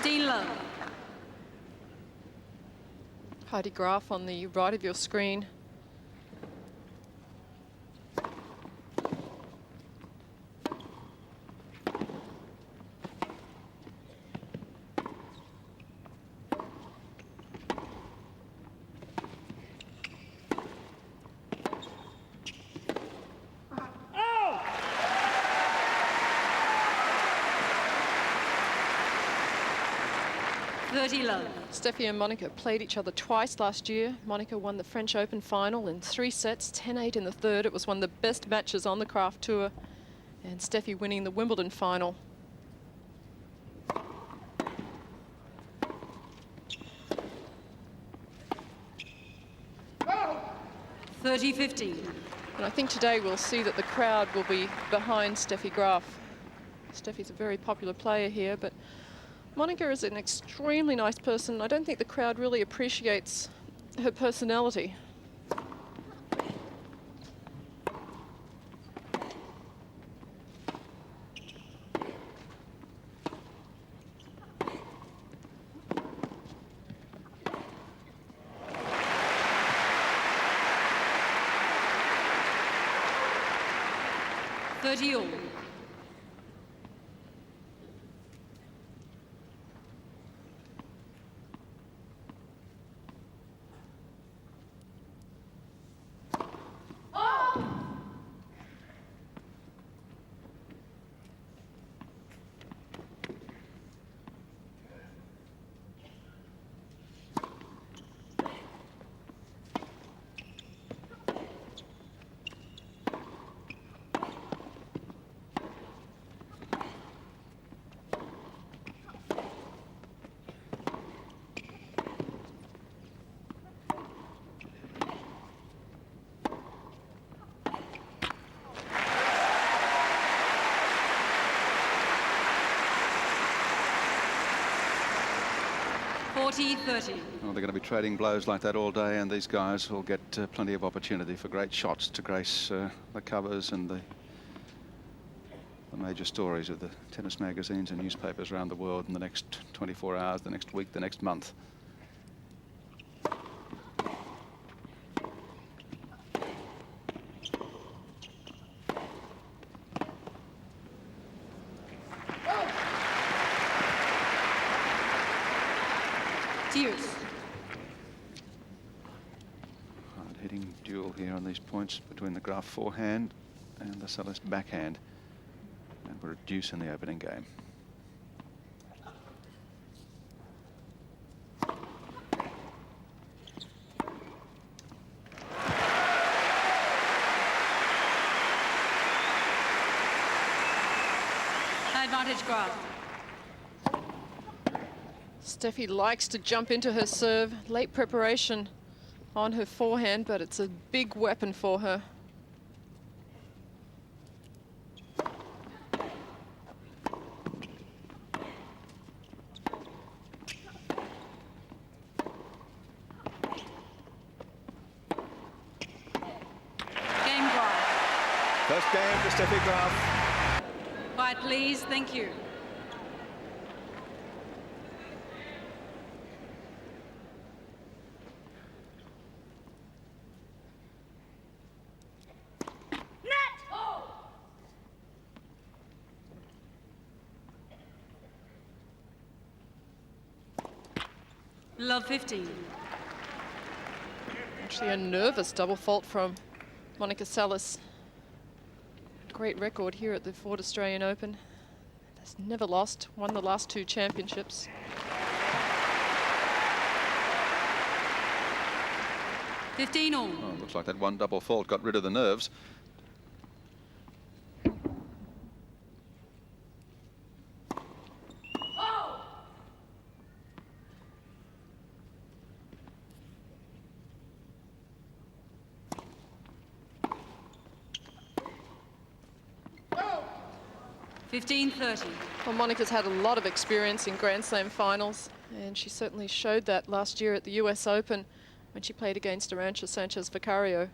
15 love. Heidi Graf on the right of your screen. Steffi and Monica played each other twice last year. Monica won the French Open final in 3 sets, 10-8 in the third. It was one of the best matches on the craft tour. And Steffi winning the Wimbledon final. Oh. 30-15. And I think today we'll see that the crowd will be behind Steffi Graf. Steffi's a very popular player here, but Monica is an extremely nice person. I don't think the crowd really appreciates her personality. All. Well, they're going to be trading blows like that all day, and these guys will get plenty of opportunity for great shots to grace the covers and the major stories of the tennis magazines and newspapers around the world in the next 24 hours, the next week, the next month. Hard-hitting duel here on these points between the Graf forehand and the Seles backhand. And we're at deuce in the opening game. Advantage Graf. Steffi likes to jump into her serve. Late preparation on her forehand, but it's a big weapon for her. Game Graf. First game for Steffi Graf. Quiet, please. Thank you. Love 15. Actually a nervous double fault from Monica Seles. Great record here at the Ford Australian Open. Has never lost, won the last 2 championships. All. Oh, looks like that one double fault got rid of the nerves. Oh. 15-30. Well, Monica's had a lot of experience in Grand Slam finals, and she certainly showed that last year at the US Open when she played against Aryna Sanchez Vicario.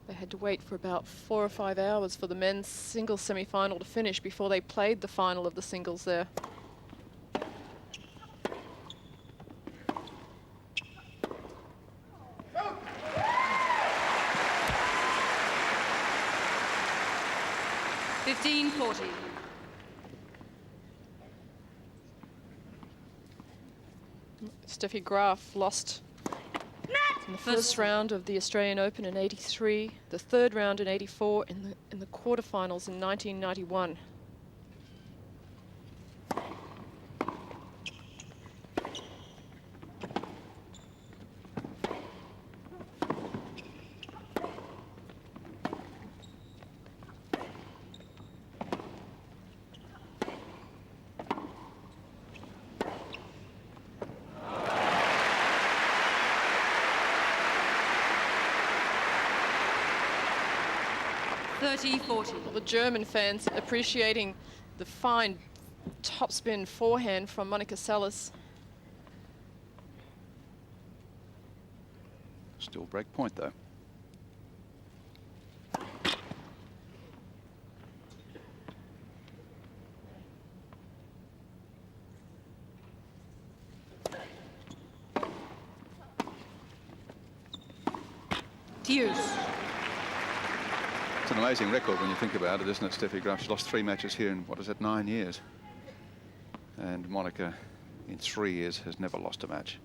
They had to wait for about 4 or 5 hours for the men's singles semi-final to finish before they played the final of the singles there. (15-40). Steffi Graf lost in the first round of the Australian Open in '83, the third round in '84, in the quarterfinals in 1991. Well, the German fans appreciating the fine topspin forehand from Monica Seles. Still break point though. Hughes. It's an amazing record when you think about it, isn't it, Steffi Graf? She lost 3 matches here in, what is it, 9 years? And Monica, in 3 years, has never lost a match.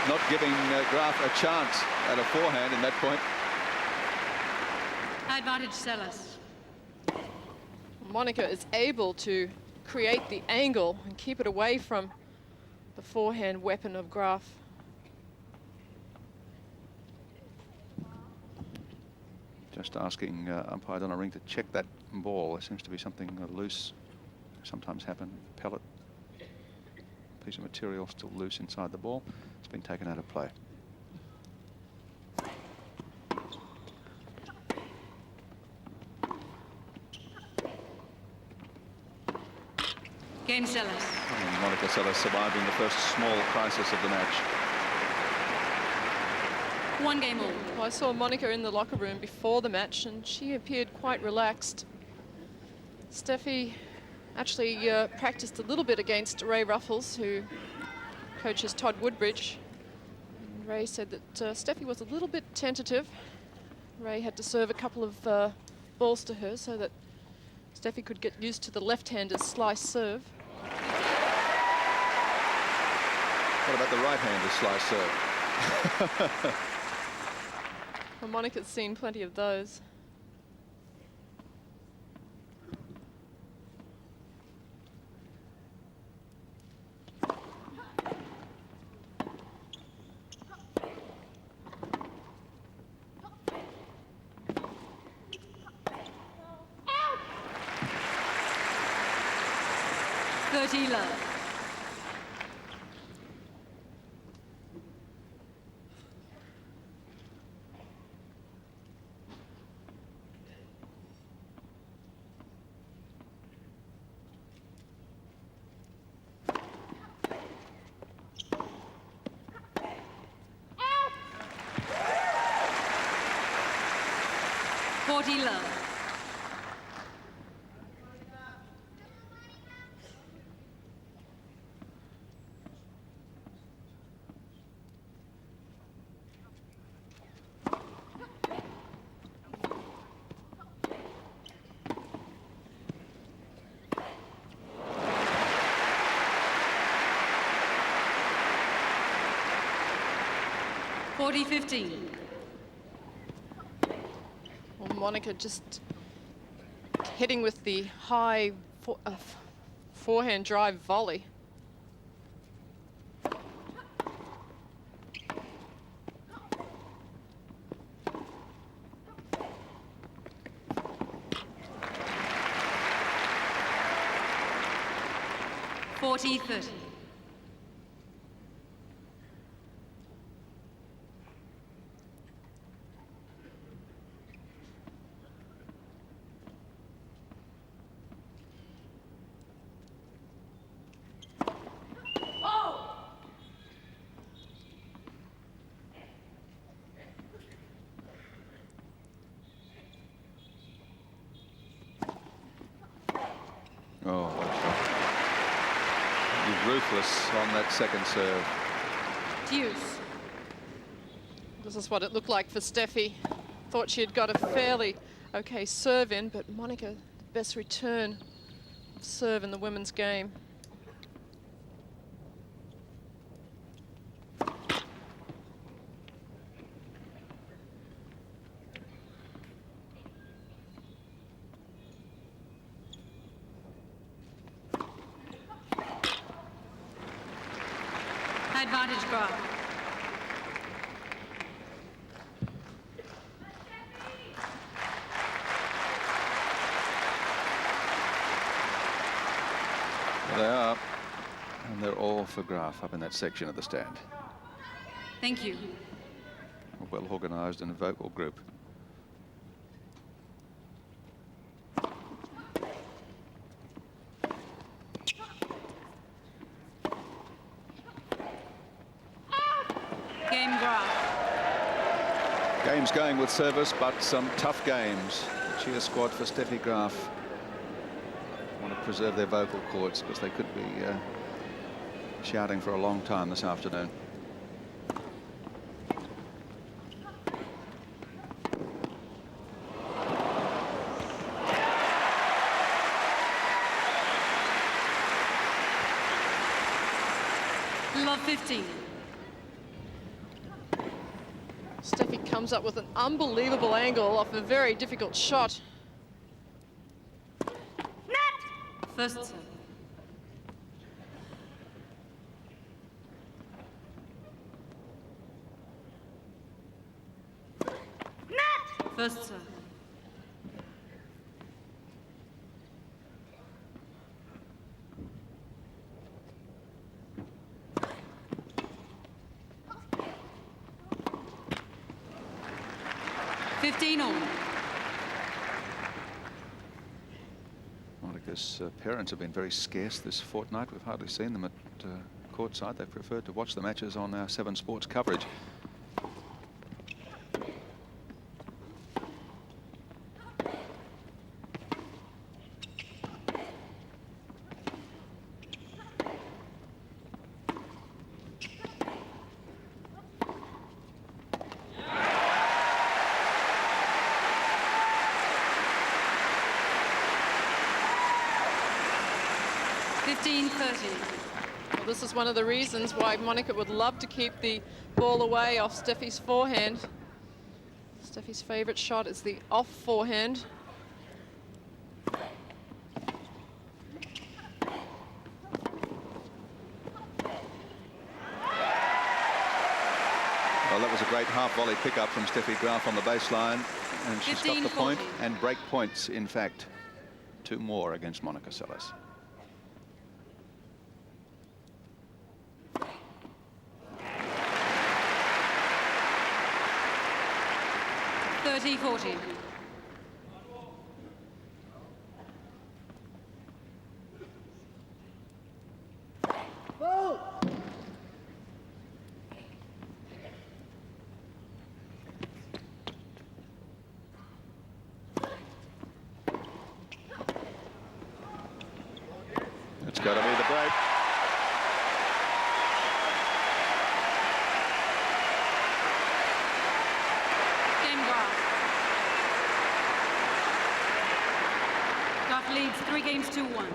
Not giving Graf a chance at a forehand in that point. Advantage Seles. Monica is able to create the angle and keep it away from the forehand weapon of Graf. Just asking umpire Donna Ring to check that ball. There seems to be something loose. Sometimes happen. Pellet. Piece of material still loose inside the ball. It's been taken out of play. Cain Seles. And Monica Seles surviving the first small crisis of the match. 1 game all. Well, I saw Monica in the locker room before the match and she appeared quite relaxed. Steffi actually practiced a little bit against Ray Ruffles, who coaches Todd Woodbridge. And Ray said that Steffi was a little bit tentative. Ray had to serve a couple of balls to her so that Steffi could get used to the left-hander's slice serve. What about the right-handed slice serve? Well, Monica's seen plenty of those. Love. Love. (40-15). Well, Monica just hitting with the high forehand drive volley. Oh, what a shot. He's ruthless on that second serve. Deuce. This is what it looked like for Steffi. Thought she had got a fairly okay serve in, but Monica, the best return of serve in the women's game. Advantage Graf. There they are, and they're all for Graf up in that section of the stand. Thank you. A well-organised and vocal group. Game Graf. Games going with service, but some tough games. Cheer squad for Steffi Graf. Want to preserve their vocal cords because they could be shouting for a long time this afternoon. Love 15. Steffi comes up with an unbelievable angle off a very difficult shot. First serve. First serve. All. Monica's parents have been very scarce this fortnight. We've hardly seen them at courtside. They've preferred to watch the matches on our 7 Sports coverage. Well, this is one of the reasons why Monica would love to keep the ball away off Steffi's forehand. Steffi's favourite shot is the off forehand. Well, that was a great half volley pickup from Steffi Graf on the baseline, and she's got the point and break points, in fact. 2 more against Monica Seles. 30-40. It's got to be the break. Leads 3 games to 1.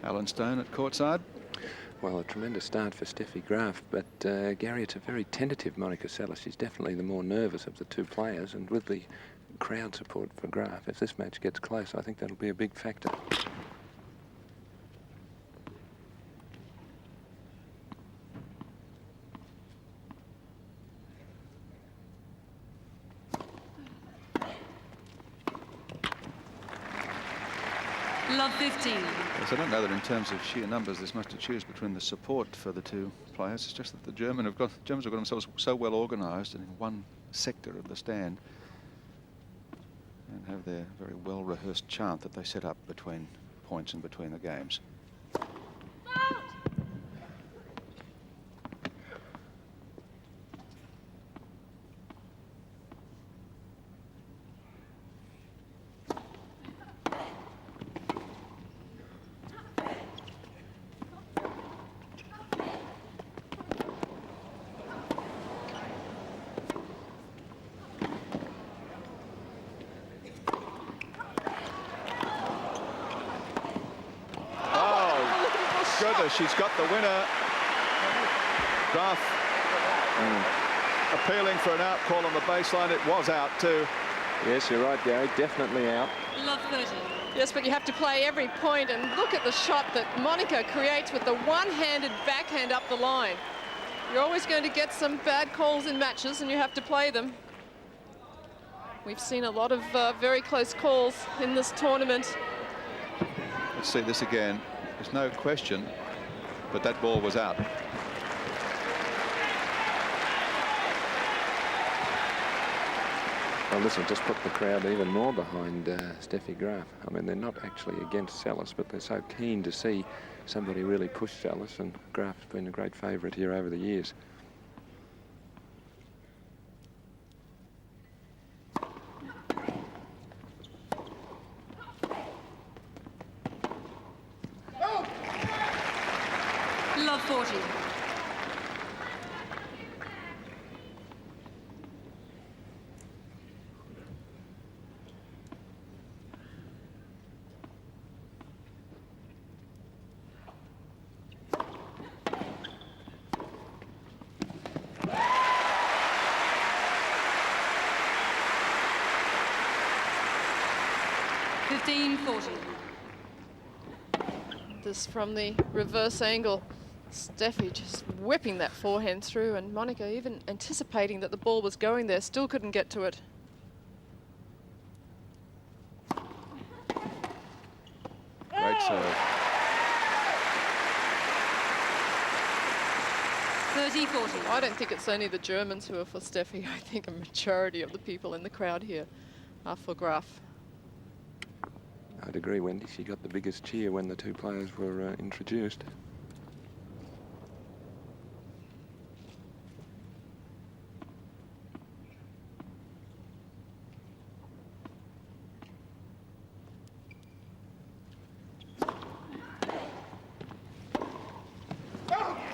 Alan Stone at courtside. Well, a tremendous start for Steffi Graf, but Gary, it's a very tentative Monica Seles. She's definitely the more nervous of the 2 players, and with the crowd support for Graf, if this match gets close, I think that'll be a big factor. Love 15. Yes, I don't know that in terms of sheer numbers there's much to choose between the support for the 2 players. It's just that the Germans have got themselves so well organised and in one sector of the stand, and have their very well rehearsed chant that they set up between points and between the games. whether she's got the winner. Graf appealing for an out call on the baseline. It was out too. Yes, you're right, Gary. Definitely out. Love 30. Yes, but you have to play every point, and look at the shot that Monica creates with the one-handed backhand up the line. You're always going to get some bad calls in matches, and you have to play them. We've seen a lot of very close calls in this tournament. Let's see this again. There's no question, but that ball was out. Well, this will just put the crowd even more behind Steffi Graf. I mean, they're not actually against Seles, but they're so keen to see somebody really push Seles, and Graf's been a great favourite here over the years. Love 40. This from the reverse angle. Steffi just whipping that forehand through, and Monica even anticipating that the ball was going there, still couldn't get to it. Great serve. 30-40. I don't think it's only the Germans who are for Steffi. I think a majority of the people in the crowd here are for Graf. I'd agree, Wendy. She got the biggest cheer when the two players were introduced.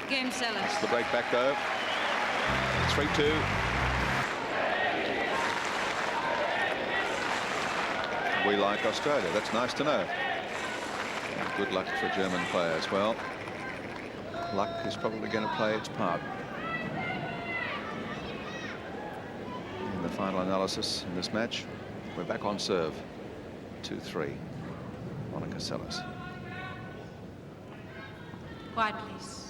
Game Seles. The break back though. 3-2. We like Australia. That's nice to know. And good luck for German players. Well, luck is probably going to play its part in the final analysis in this match. We're back on serve. 2-3. Monica Seles. Quiet, please.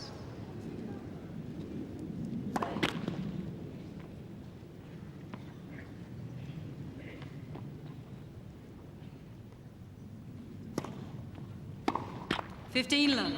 $15 love.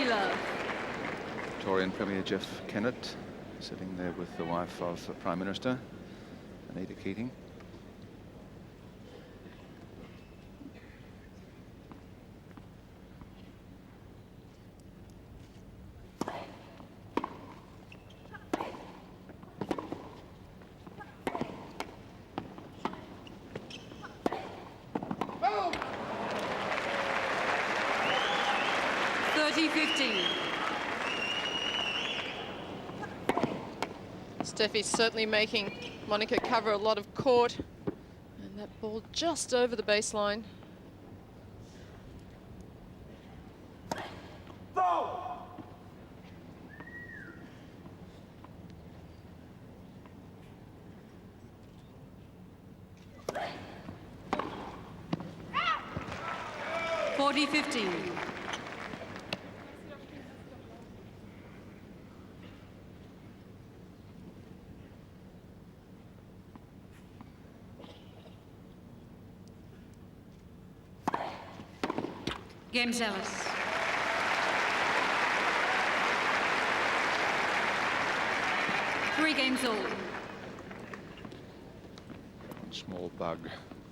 Love. Victorian Premier Jeff Kennett sitting there with the wife of the Prime Minister, Anita Keating. Steffi's certainly making Monica cover a lot of court, and that ball just over the baseline. $40-15. Game Seles. 3 games all. Small bug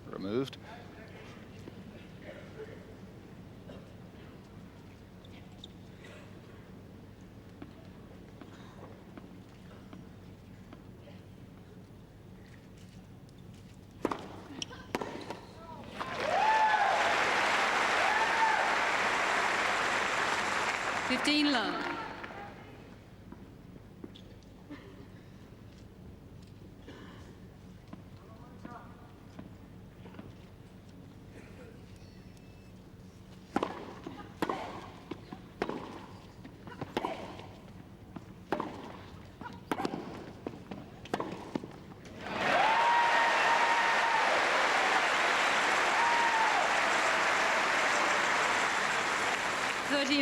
removed. Fifteen love.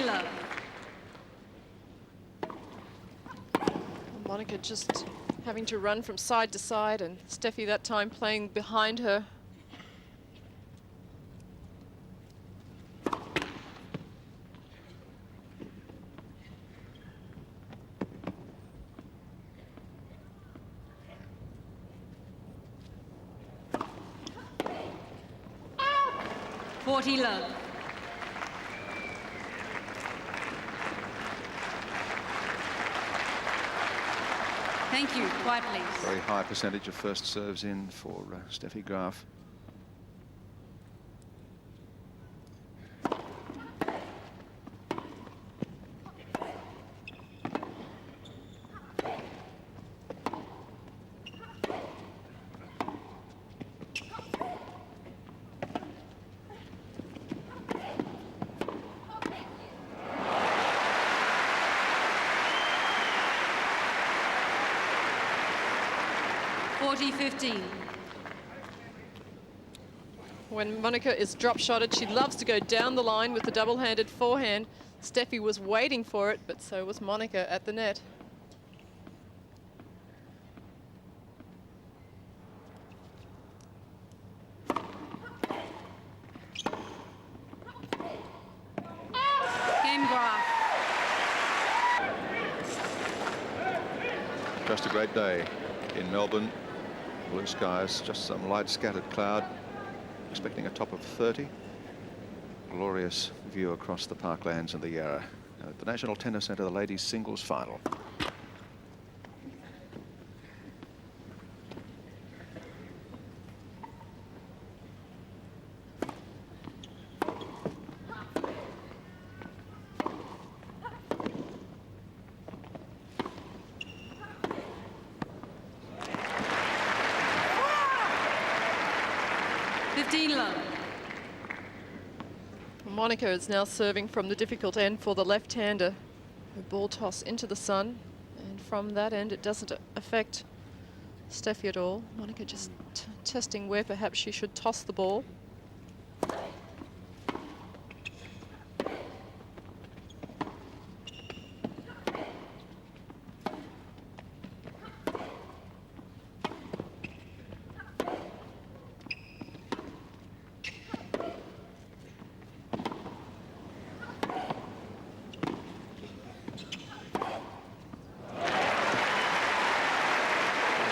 Love. Monica just having to run from side to side, and Steffi that time playing behind her. Love. Thank you. Quiet, please. Very high percentage of first serves in for Steffi Graf. When Monica is drop-shotted, she loves to go down the line with the double-handed forehand. Steffi was waiting for it, but so was Monica at the net. Game Graf. Just a great day in Melbourne. Blue skies, just some light scattered cloud. Expecting a top of 30. Glorious view across the parklands and the Yarra. At the National Tennis Centre, the ladies' singles final. Monica is now serving from the difficult end for the left-hander. The ball toss into the sun, and from that end it doesn't affect Steffi at all. Monica just testing where perhaps she should toss the ball.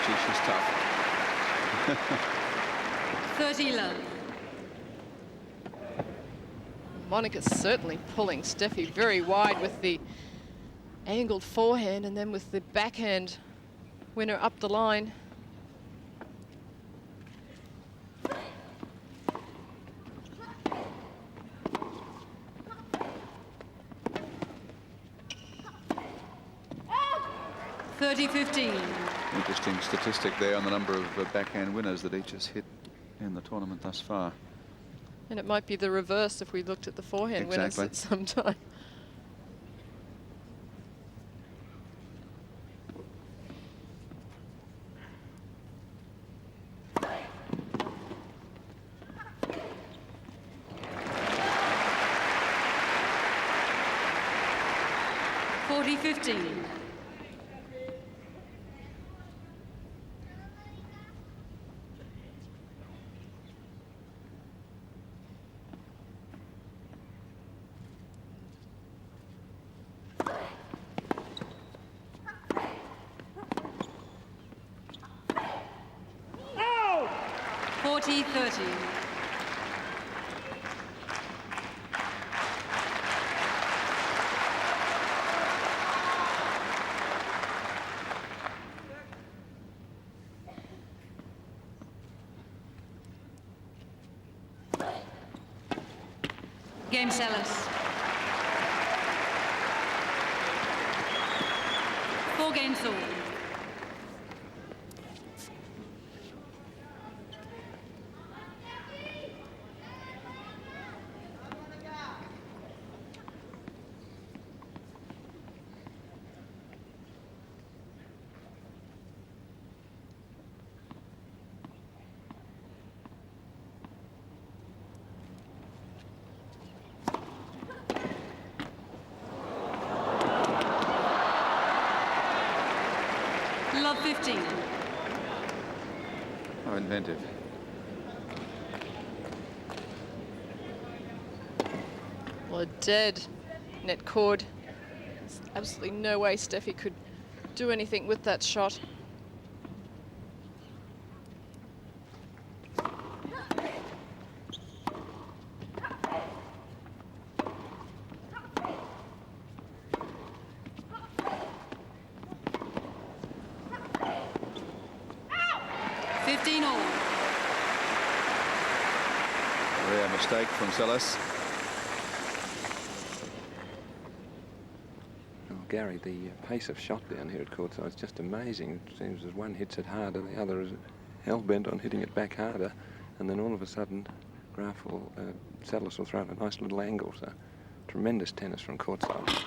She's tough. 30 love. Monica's certainly pulling Steffi very wide with the angled forehand, and then with the backhand winner up the line. Interesting statistic there on the number of backhand winners that each has hit in the tournament thus far. And it might be the reverse if we looked at the forehand winners at some time. 40-30. Game Seles. 4 games all. Love 15. How inventive. Well, a dead net cord. There's absolutely no way Steffi could do anything with that shot. Rare mistake from Seles. Well, Gary, the pace of shot down here at courtside is just amazing. It seems as one hits it harder, the other is hell-bent on hitting it back harder, and then all of a sudden, Seles will throw at a nice little angle. So, tremendous tennis from courtside.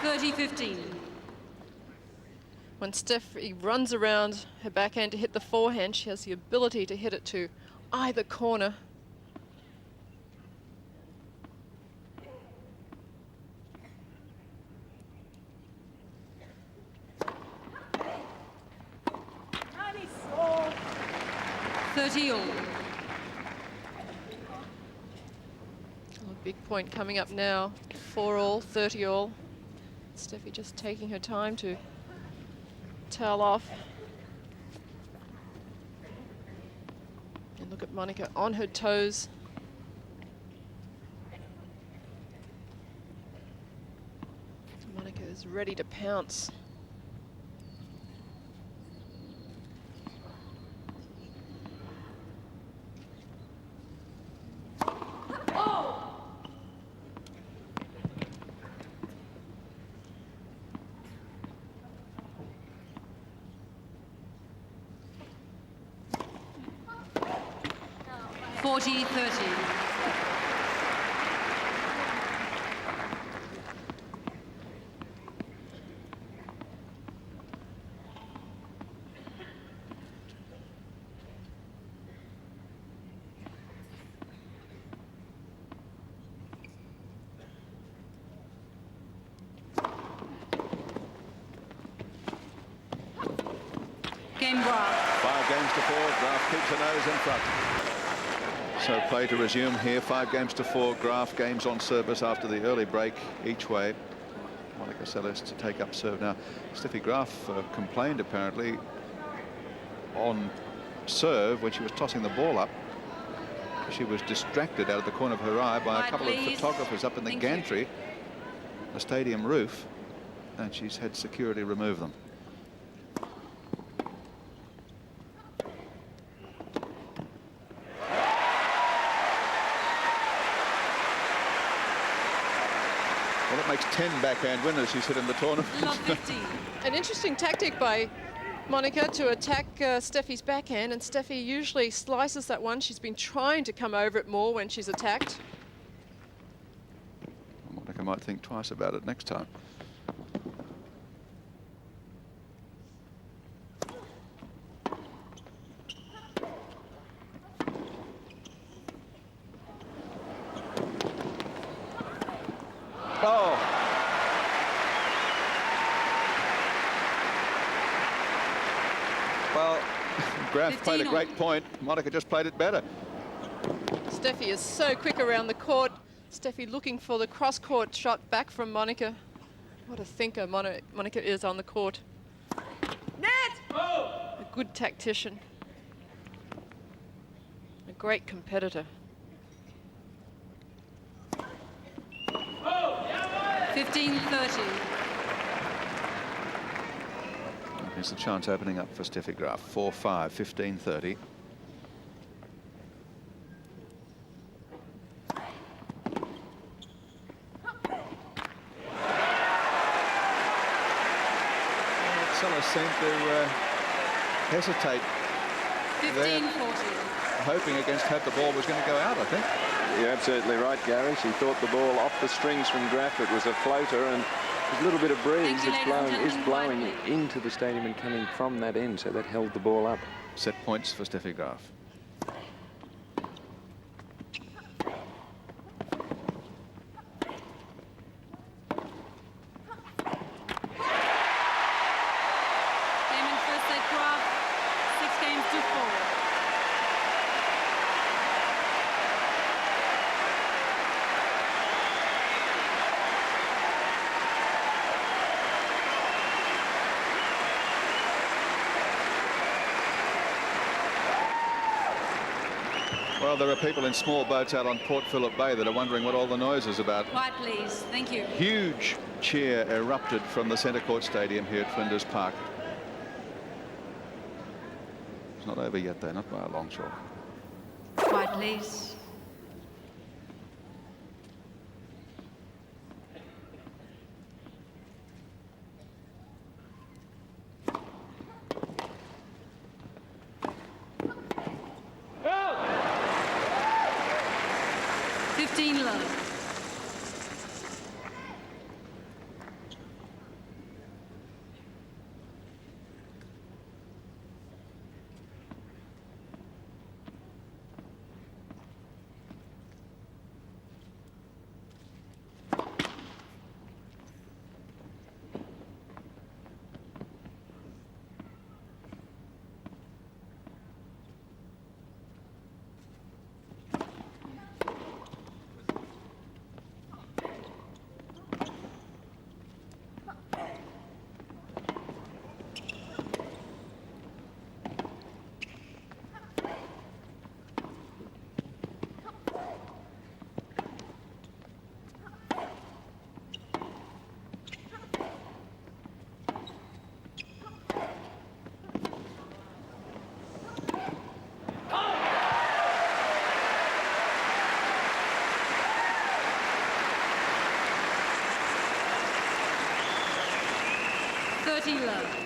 30-15. When Steffi runs around her backhand to hit the forehand, she has the ability to hit it to either corner. Big point coming up now. 4-all, 30-all. Steffi just taking her time to towel off. And look at Monica on her toes. Monica is ready to pounce. Game Graf. 5 games to 4. Graf keeps her nose in front. So play to resume here. 5 games to 4. Graf games on service after the early break each way. Monica Seles to take up serve now. Steffi Graf complained apparently on serve when she was tossing the ball up. She was distracted out of the corner of her eye by a couple of photographers up in the gantry, the stadium roof, and she's had security remove them. Well, it makes 10 backhand winners she's hit in the tournament. An interesting tactic by Monica to attack Steffi's backhand, and Steffi usually slices that one. She's been trying to come over it more when she's attacked. Monica might think twice about it next time. Graf 15 played a all. great point. Monica just played it better. Steffi is so quick around the court. Steffi looking for the cross-court shot back from Monica. What a thinker Monica is on the court. Net! A good tactician. A great competitor. 15-30. Here's the chance opening up for Steffi Graf. 4-5, 15-30. Seles seemed to hesitate, 15-40. hoping against hope the ball was going to go out, I think. You're absolutely right, Gary. She thought the ball off the strings from Graf. It was a floater, and a little bit of breeze Thank you, that's ladies and blowing, is gentlemen. blowing into the stadium and coming from that end, so that held the ball up. Set points for Steffi Graf. Game in first set, Graf. 6-4. Well, there are people in small boats out on Port Phillip Bay that are wondering what all the noise is about. Quiet, please. Thank you. Huge cheer erupted from the centre court stadium here at Flinders Park. It's not over yet, though, not by a long shot. Quiet, please. Love. 30 love.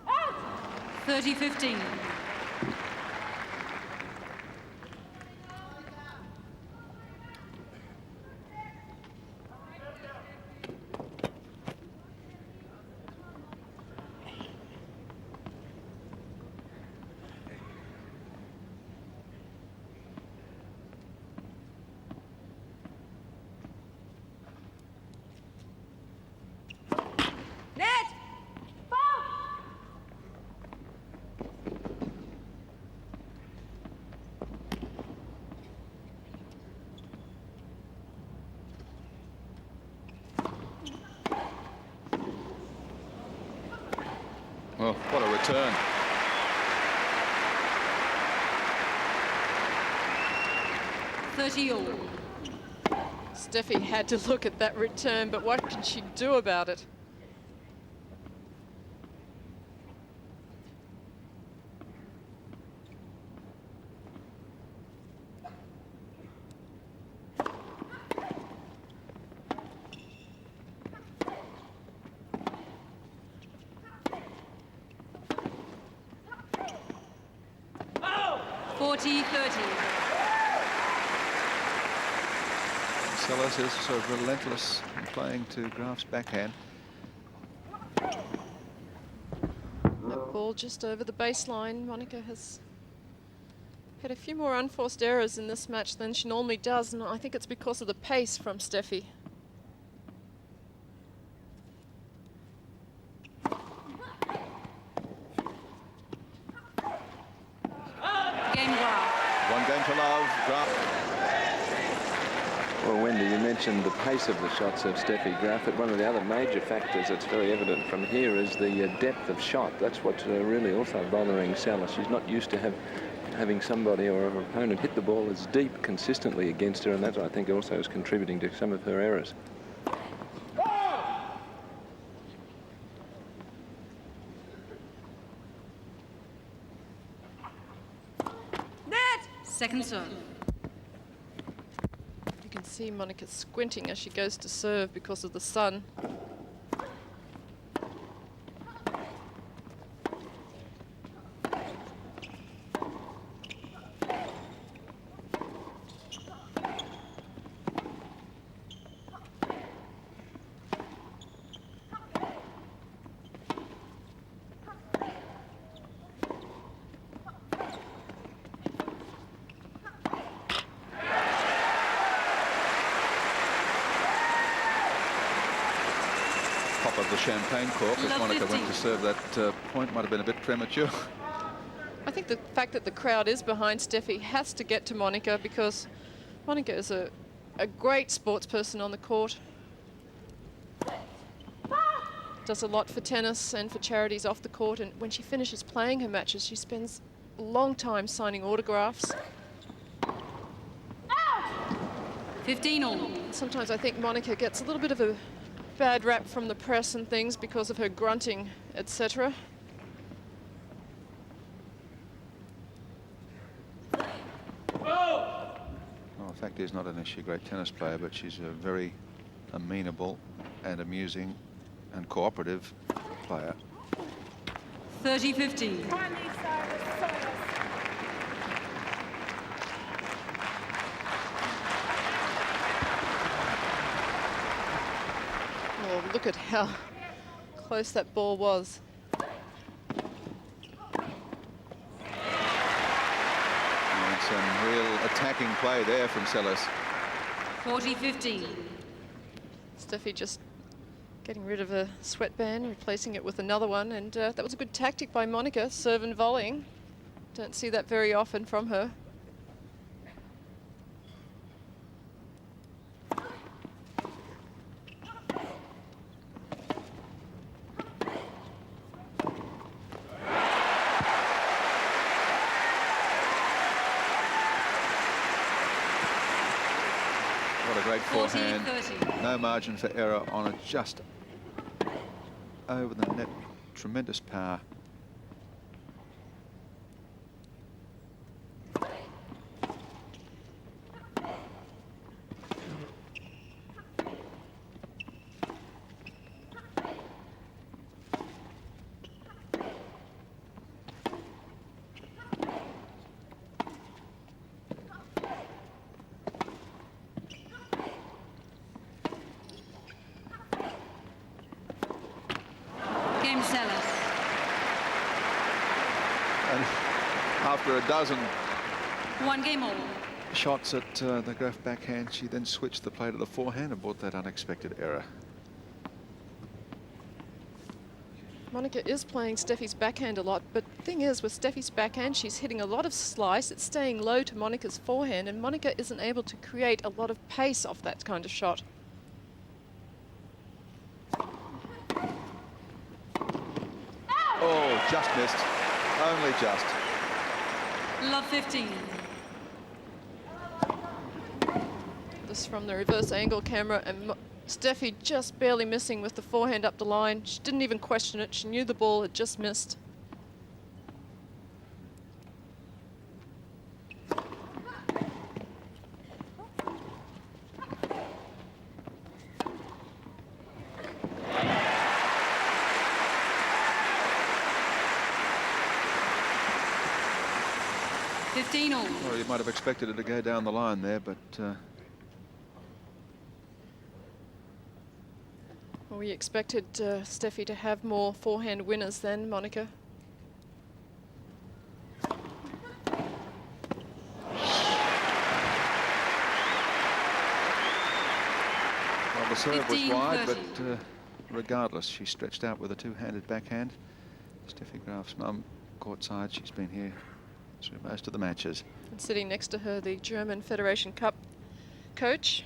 Out! 30-15. Net! Ball! Well, what a return. All. Steffi had to look at that return, but what can she do about it? Oh! 40-30. Seles is sort of relentless in playing to Graf's backhand. That ball just over the baseline. Monica has had a few more unforced errors in this match than she normally does, and I think it's because of the pace from Steffi. Game Graf. One game to love. Graf. Well, Wendy, you mentioned the pace of the shots of Steffi Graf, but one of the other major factors that's very evident from here is the depth of shot. That's what's really also bothering Seles. She's not used to having somebody or her opponent hit the ball as deep consistently against her, and that, I think, also is contributing to some of her errors. Net. Second serve. You can see Monica squinting as she goes to serve because of the sun. Of the champagne cork as Love Monica 15. went to serve that point might have been a bit premature. I think the fact that the crowd is behind Steffi has to get to Monica, because Monica is a great sports person on the court. Does a lot for tennis and for charities off the court, and when she finishes playing her matches, she spends a long time signing autographs. 15 all. Sometimes I think Monica gets a little bit of a bad rap from the press and things because of her grunting, etc. Well, the fact is, not only is she a great tennis player, but she's a very amenable and amusing and cooperative player. 30-15. Oh, look at how close that ball was. And some real attacking play there from Seles. 40-15. Steffi just getting rid of a sweatband, replacing it with another one, and that was a good tactic by Monica, serve and volleying. Don't see that very often from her. What a great forehand. 40-30. No margin for error on it, just over the net. Tremendous power. Game Seles. And after a dozen One game all. shots at the Graf backhand, she then switched the play to the forehand and brought that unexpected error. Monica is playing Steffi's backhand a lot, but the thing is, with Steffi's backhand, she's hitting a lot of slice. It's staying low to Monica's forehand, and Monica isn't able to create a lot of pace off that kind of shot. Oh, just missed. Only just. Love 15. This from the reverse angle camera, and Steffi just barely missing with the forehand up the line. She didn't even question it. She knew the ball had just missed. Well, you might have expected it to go down the line there, but Well, we expected Steffi to have more forehand winners than Monica. Well, the serve was 15, wide, 30. but regardless, she stretched out with a two-handed backhand. Steffi Graf's mum, courtside, she's been here through most of the matches. And sitting next to her, the German Federation Cup coach.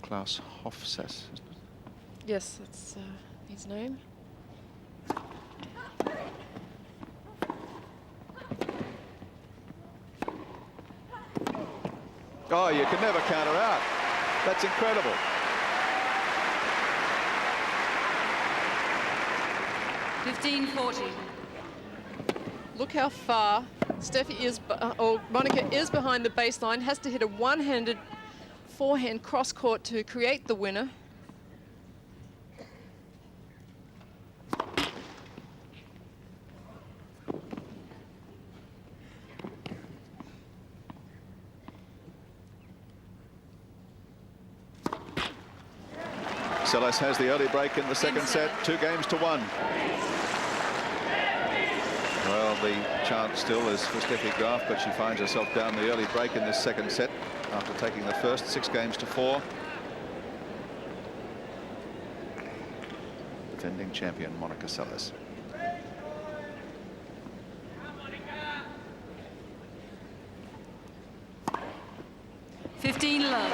Klaus Hofsass, isn't it? Yes, that's his name. Oh, you can never counter out. That's incredible. Look how far Steffi is, or Monica is behind the baseline, has to hit a one-handed forehand cross-court to create the winner. Seles has the early break in the second set, 2-1. Well, the chance still is for Steffi Graf, but she finds herself down the early break in this second set after taking the first 6-4. Defending champion Monica Seles. Love.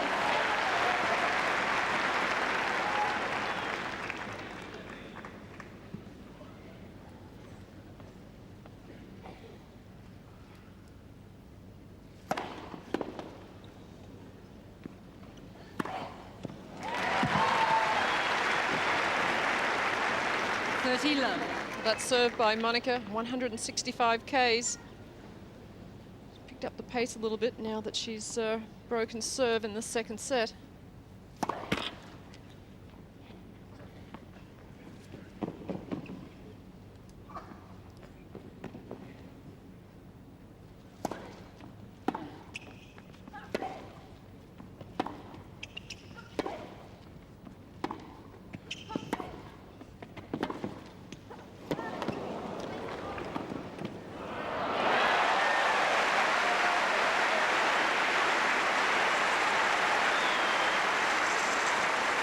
Love. That serve by Monica, 165 Ks. Picked up the pace a little bit now that she's broken serve in the second set.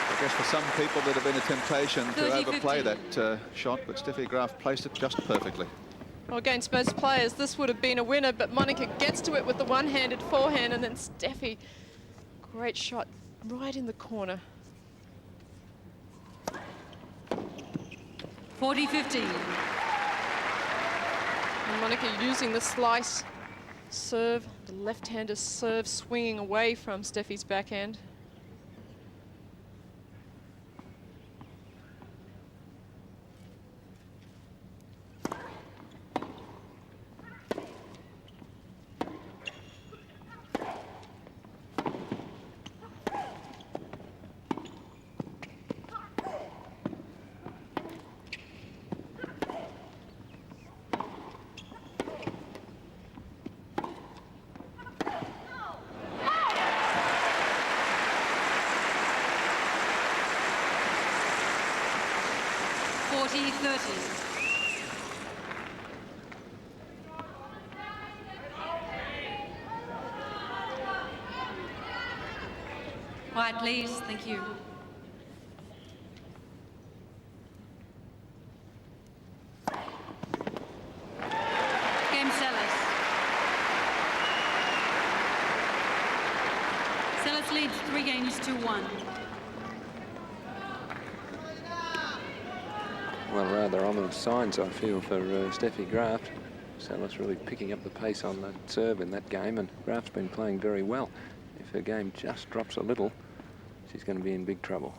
I guess for some people there'd have been a temptation to 30, overplay 15. that shot, but Steffi Graf placed it just perfectly. Well, against most players, this would have been a winner, but Monica gets to it with the one-handed forehand, and then Steffi, great shot right in the corner. 40-15. And Monica using the slice serve, the left-hander serve swinging away from Steffi's backhand. Quiet, please. Thank you. Game Seles. Seles leads 3-1. Well, rather ominous signs, I feel, for Steffi Graf. Seles really picking up the pace on that serve in that game, and Graf's been playing very well. If her game just drops a little, she's going to be in big trouble.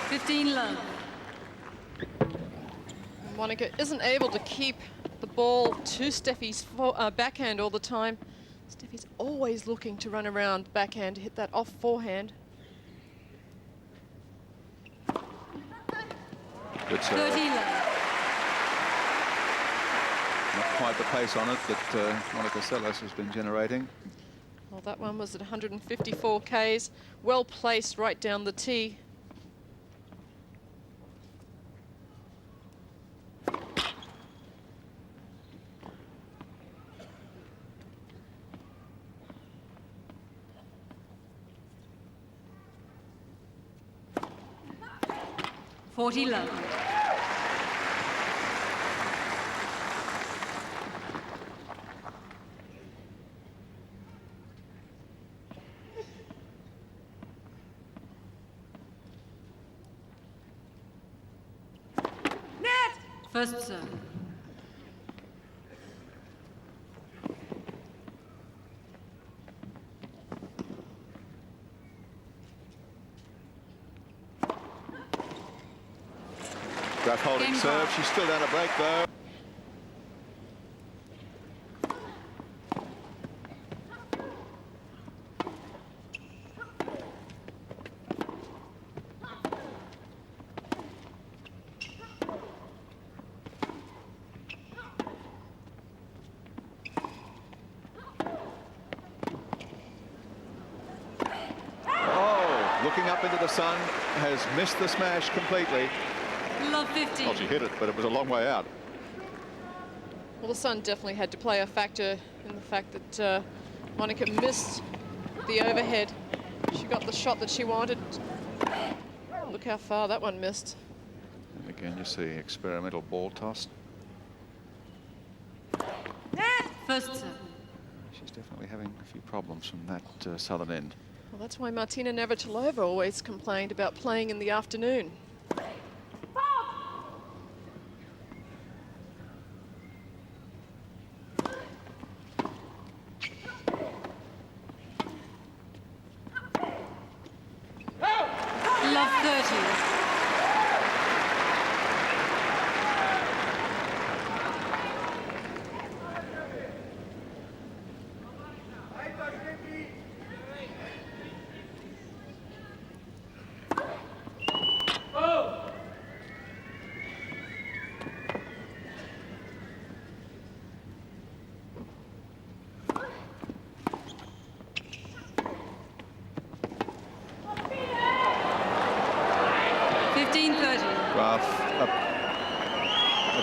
15 love. Monica isn't able to keep the ball to Steffi's backhand all the time. Steffi's always looking to run around backhand to hit that off forehand. Good serve. 30 love. Not quite the pace on it that Monica Seles has been generating. Well, that one was at 154 Ks. Well placed right down the tee. Forty love. First serve. Graf holding serve. She's still down a break though. Looking up into the sun, has missed the smash completely. Love 50. Well, she hit it, but it was a long way out. Well, the sun definitely had to play a factor in the fact that Monica missed the overhead. She got the shot that she wanted. Look how far that one missed. And again, you see experimental ball toss. First serve. She's definitely having a few problems from that southern end. Well, that's why Martina Navratilova always complained about playing in the afternoon. Love 30.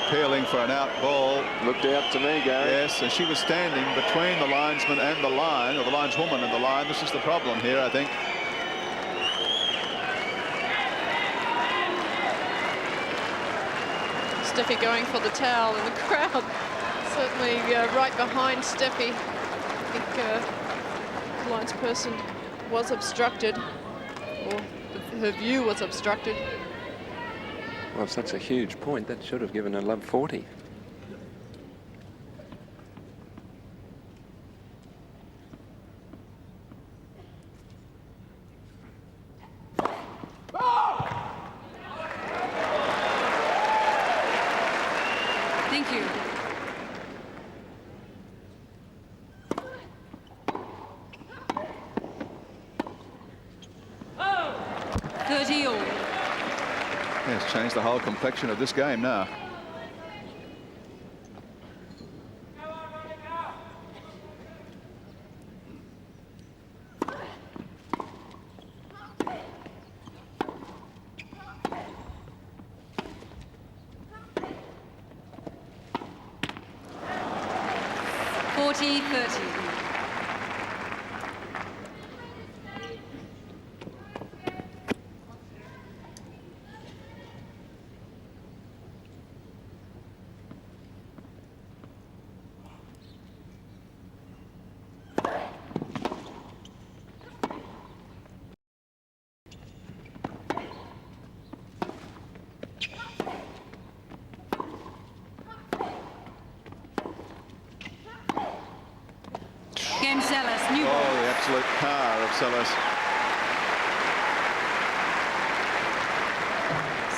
Appealing for an out ball. Looked out to me, Gary. Yes, and she was standing between the linesman and the line, or the lineswoman and the line. This is the problem here, I think. Steffi going for the towel in the crowd. Certainly right behind Steffi. I think the linesperson was obstructed, or her view was obstructed. Well, such a huge point, that should have given her love 40. Thank you. Oh. 30 all. Yeah, it's changed the whole complexion of this game now. Game Seles, new ball. Oh, the absolute power of Seles.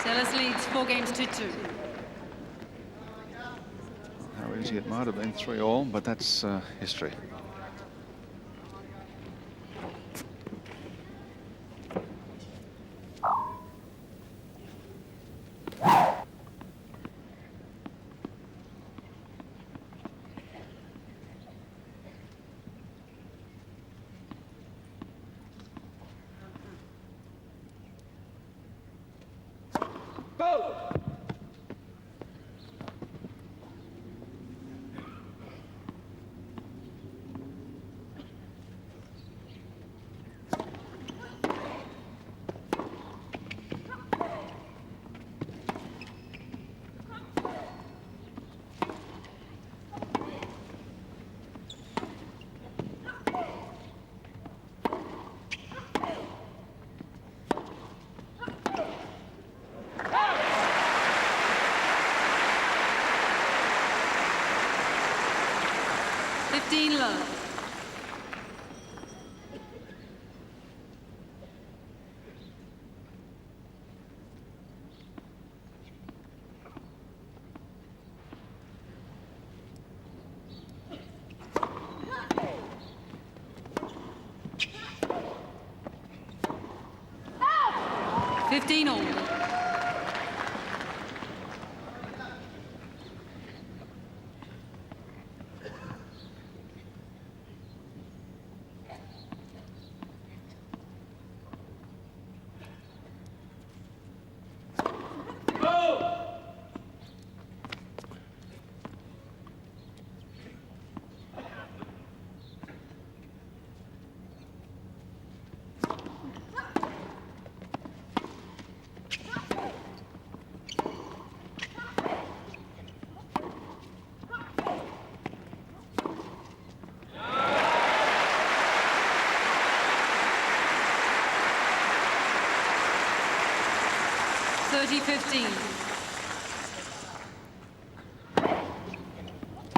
Seles leads 4 games to 2. How easy it might have been, 3-all, but that's history. Go! 15 love. Oh! 15 all.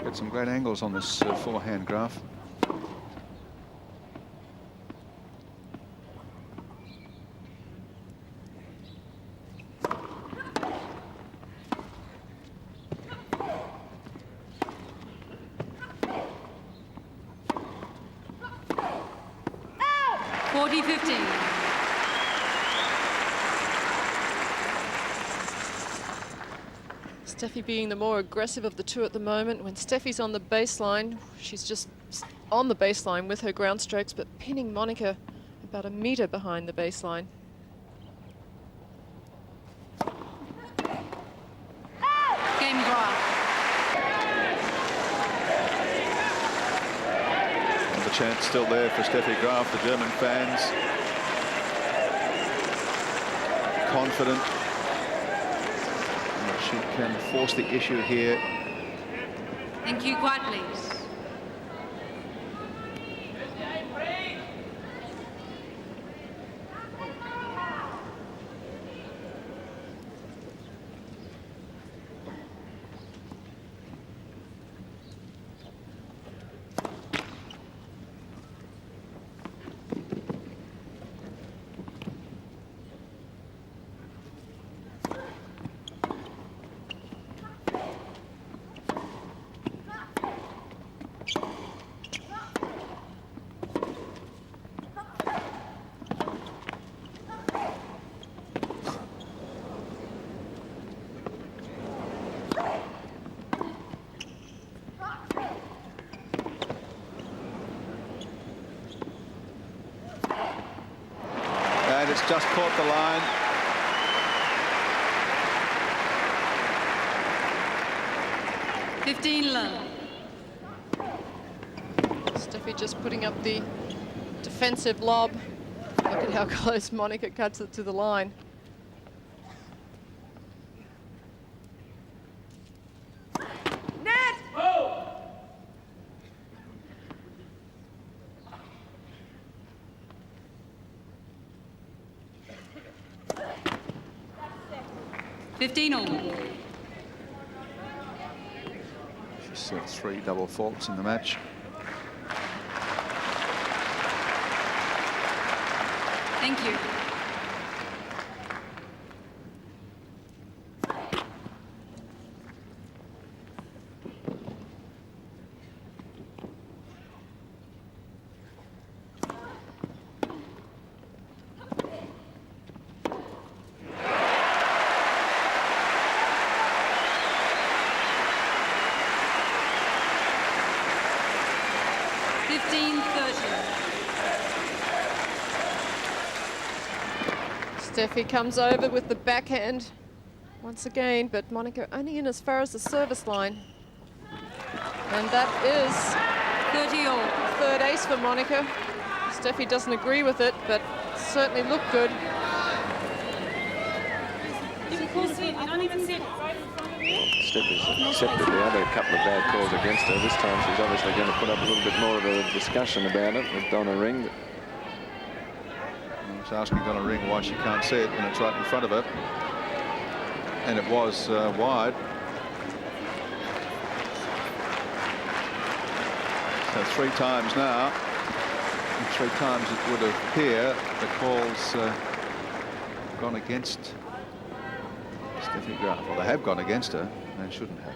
Get some great angles on this forehand, Graf. Steffi being the more aggressive of the two at the moment. When Steffi's on the baseline, she's just on the baseline with her ground strokes, but pinning Monica about a metre behind the baseline. Game Graf. And the chance still there for Steffi Graf, the German fans. Confident that she can force the issue here. Thank you. Quiet, please. It's just caught the line. Steffi just putting up the defensive lob. Look at how close Monica cuts it to the line. Net! Oh! She's served 3 double faults in the match. Thank you. Steffi comes over with the backhand once again, but Monica only in as far as the service line. And that is 30-all. third ace for Monica. Steffi doesn't agree with it, but certainly looked good. Steffi's accepted the other couple of bad calls against her. This time she's obviously going to put up a little bit more of a discussion about it with Donna Ring. She's asking Donna Ring why she can't see it when it's right in front of her. And it was wide. So 3 times now. And 3 times it would appear the call's gone against Steffi Graf. Well, they have gone against her. They shouldn't have.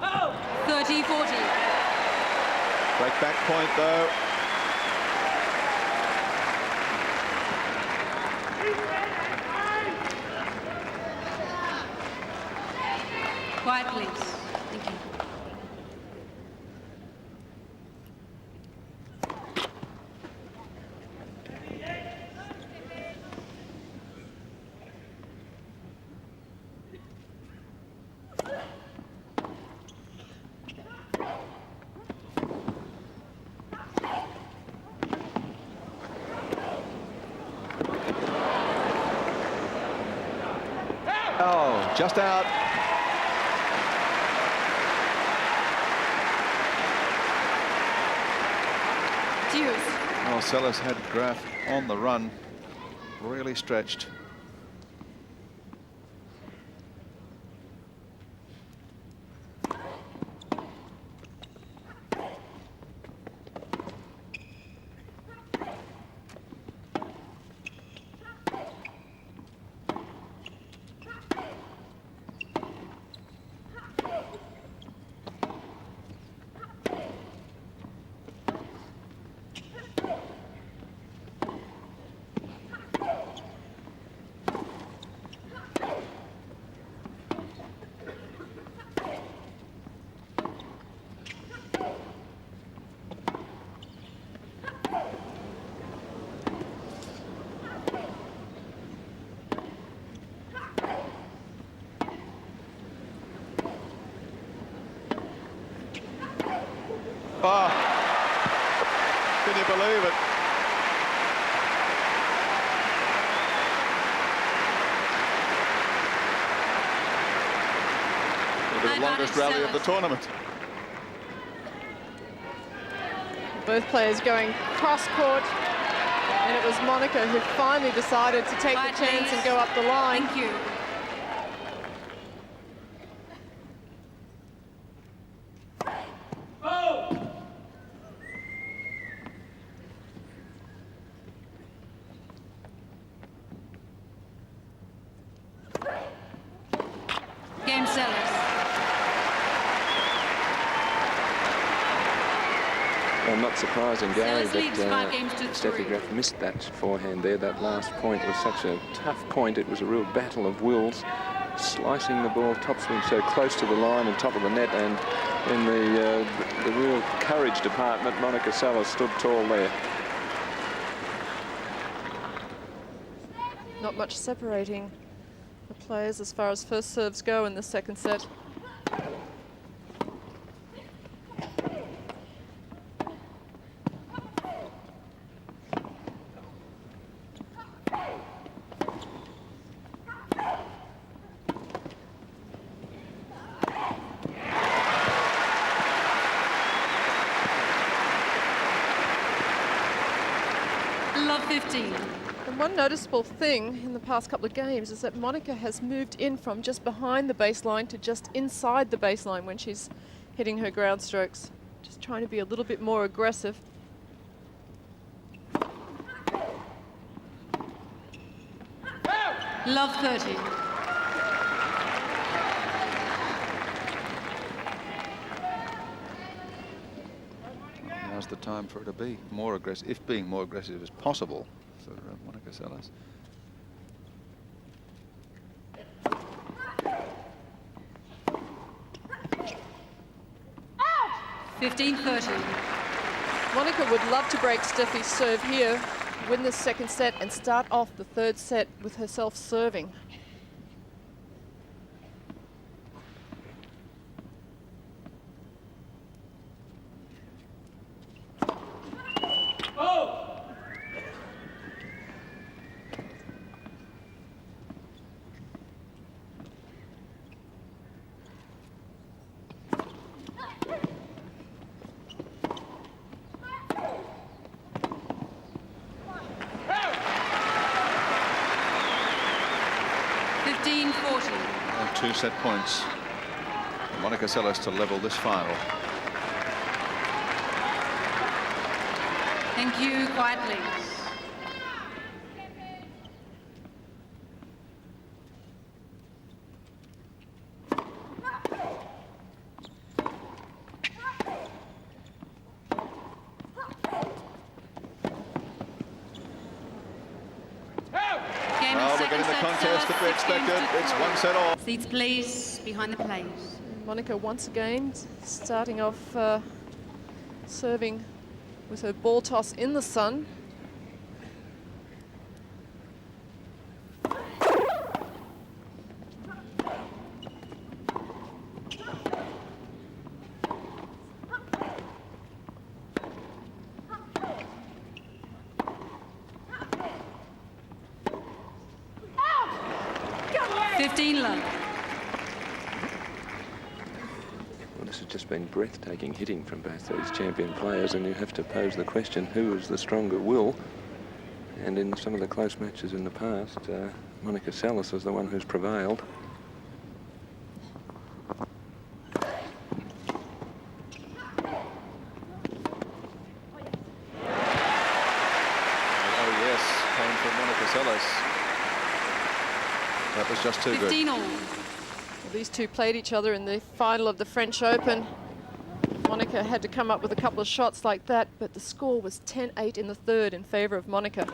Oh! 30-40. Break back point, though. Quiet, please. Thank you. Oh, just out. Well, Seles had Graf on the run, really stretched. Oh, can you believe it? The longest rally of the tournament. Both players going cross-court, and it was Monica who finally decided to take the chance and go up the line. Thank you. Game Seles. Well, not surprising, Gary, Seles leads 5 games to that Steffi 3. Graf missed that forehand there. That last point was such a tough point. It was a real battle of wills, slicing the ball topswing so close to the line and top of the net. And in the real courage department, Monica Seles stood tall there. Not much separating the players as far as first serves go in the second set. Love 15. And one noticeable thing in the past couple of games is that Monica has moved in from just behind the baseline to just inside the baseline when she's hitting her ground strokes. Just trying to be a little bit more aggressive. Love 30. Now's the time for her to be more aggressive, if being more aggressive is possible for Monica Seles. 15-13. Monica would love to break Steffi's serve here, win the second set and start off the third set with herself serving. And 2 set points. Monica Seles to level this final. Thank you. Quiet, please. We're getting the contest that we expected. It's 1 set all. Seats, please, behind the players. Monica once again starting off serving with her ball toss in the sun. Been breathtaking hitting from both these champion players, and you have to pose the question, who is the stronger will? And in some of the close matches in the past, Monica Seles is the one who's prevailed. Oh yes, Cain for Monica Seles. That was just too good. 15 all. Well, these two played each other in the final of the French Open. Monica had to come up with a couple of shots like that, but the score was 10-8 in the third in favour of Monica.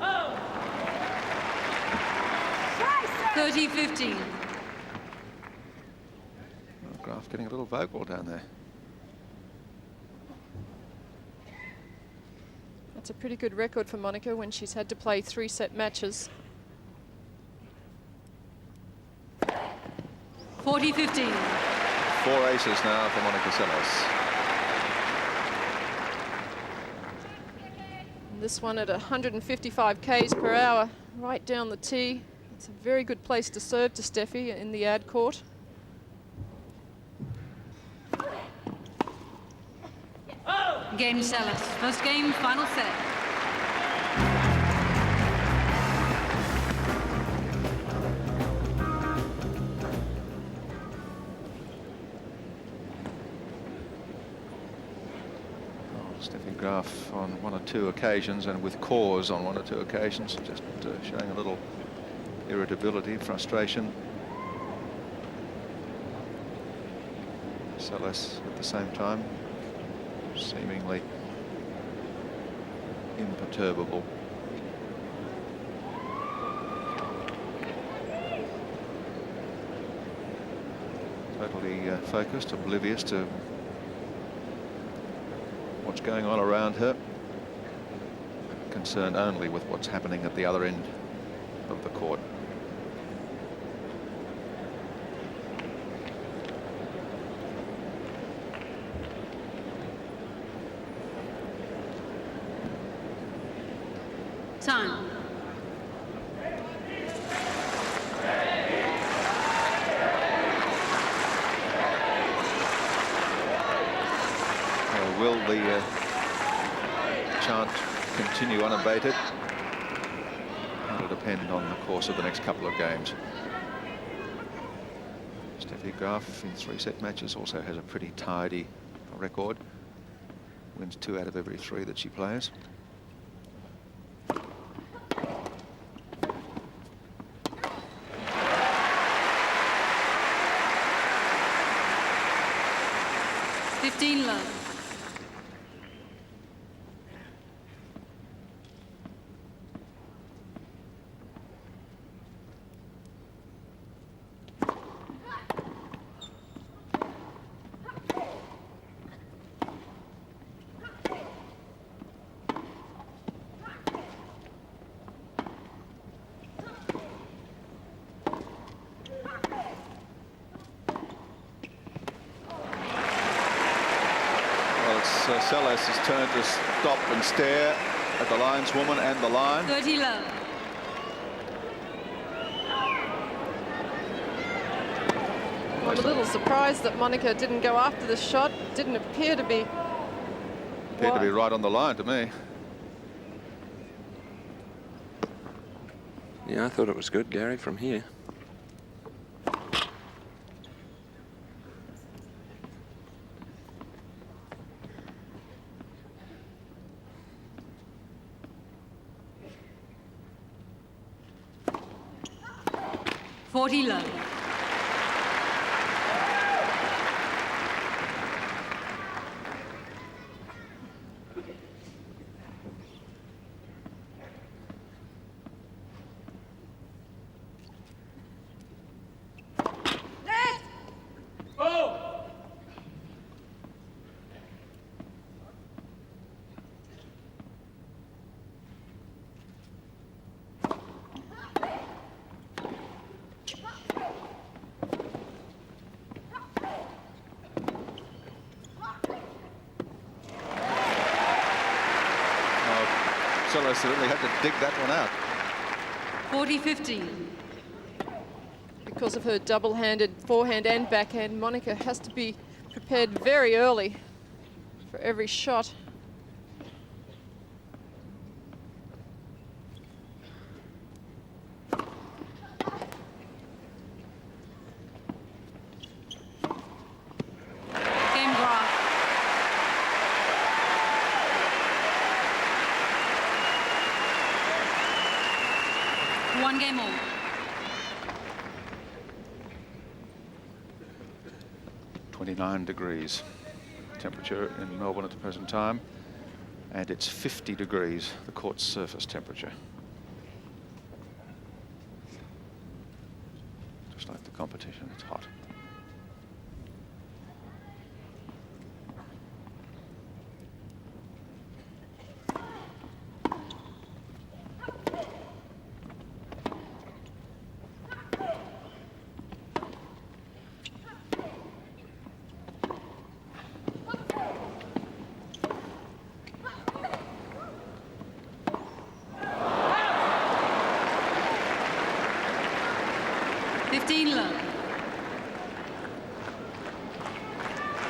Oh. 30-15. Graf getting a little vocal down there. That's a pretty good record for Monica when she's had to play 3 set matches. 40-15. 4 aces now for Monica Seles. And this one at 155 k's per hour, right down the tee. It's a very good place to serve to Steffi in the ad court. Game Seles. First game, final set. Steffi Graf on 1 or 2 occasions, and with cause on 1 or 2 occasions, just showing a little irritability, frustration. Seles at the same time, seemingly imperturbable. Totally focused, oblivious to what's going on around her. Concerned only with what's happening at the other end of the court. Time. Will the chant continue unabated? It'll depend on the course of the next couple of games. Steffi Graf in 3 set matches also has a pretty tidy record. Wins 2 out of every 3 that she plays. Love. it's Seles' turn to stop and stare at the lineswoman and the line. 30 love. I'm a little surprised that Monica didn't go after the shot. Didn't appear to be. Appeared to be right on the line to me. Yeah, I thought it was good, Gary, from here. Forty love. Seles certainly had to dig that one out. 40-15. Because of her double-handed forehand and backhand, Monica has to be prepared very early for every shot. Game Graf. One game all. .9 temperature in Melbourne at the present time, and it's 50 degrees, the court's surface temperature. Just like the competition, it's hot.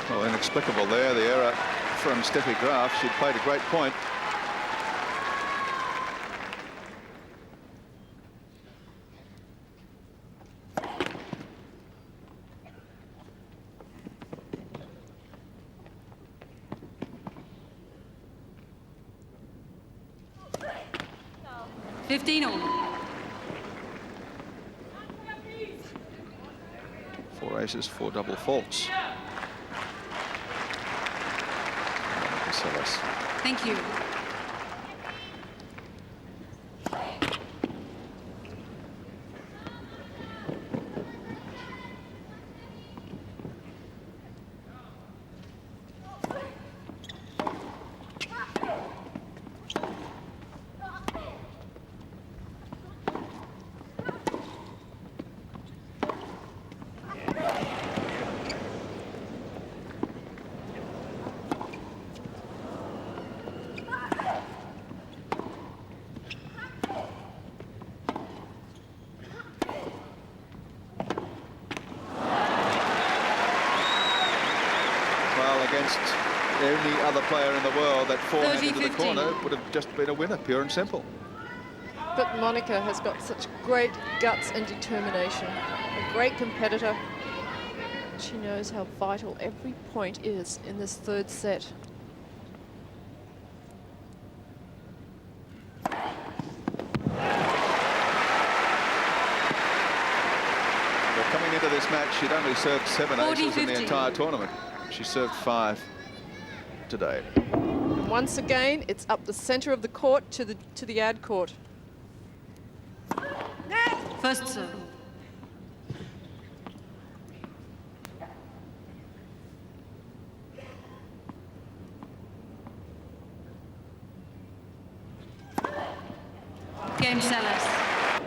Well, inexplicable there, the error from Steffi Graf. She'd played a great point. Four aces, four double faults. Monica Seles. Thank you. Against any other player in the world, that forehand into the 30-15. corner would have just been a winner, pure and simple. But Monica has got such great guts and determination. A great competitor. She knows how vital every point is in this third set. But coming into this match, she'd only served 7 aces in the entire tournament. She served 5 today. And once again, it's up the center of the court to the ad court. First serve. Game Seles.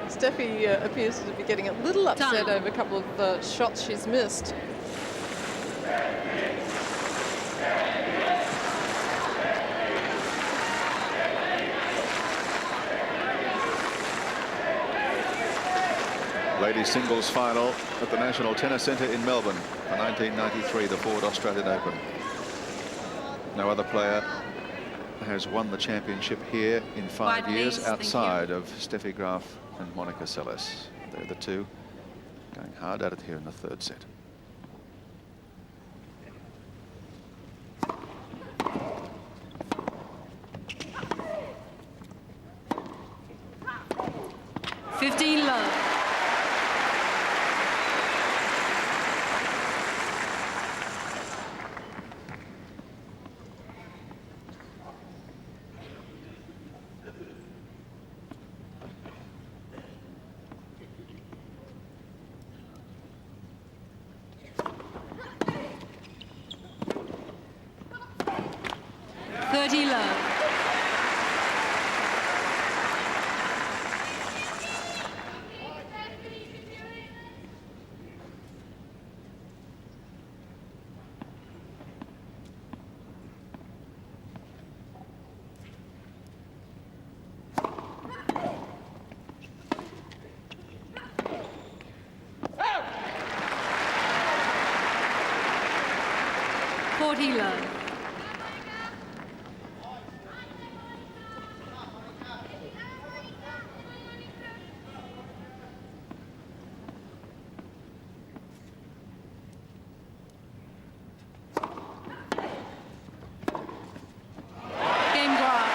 Steffi appears to be getting a little upset over a couple of shots she's missed. Ladies singles final at the National Tennis Centre in Melbourne for 1993, the Ford Australian Open. No other player has won the championship here in 5 years outside of Steffi Graf and Monica Seles. They're the two going hard at it here in the third set. Love. Love. Game Graf.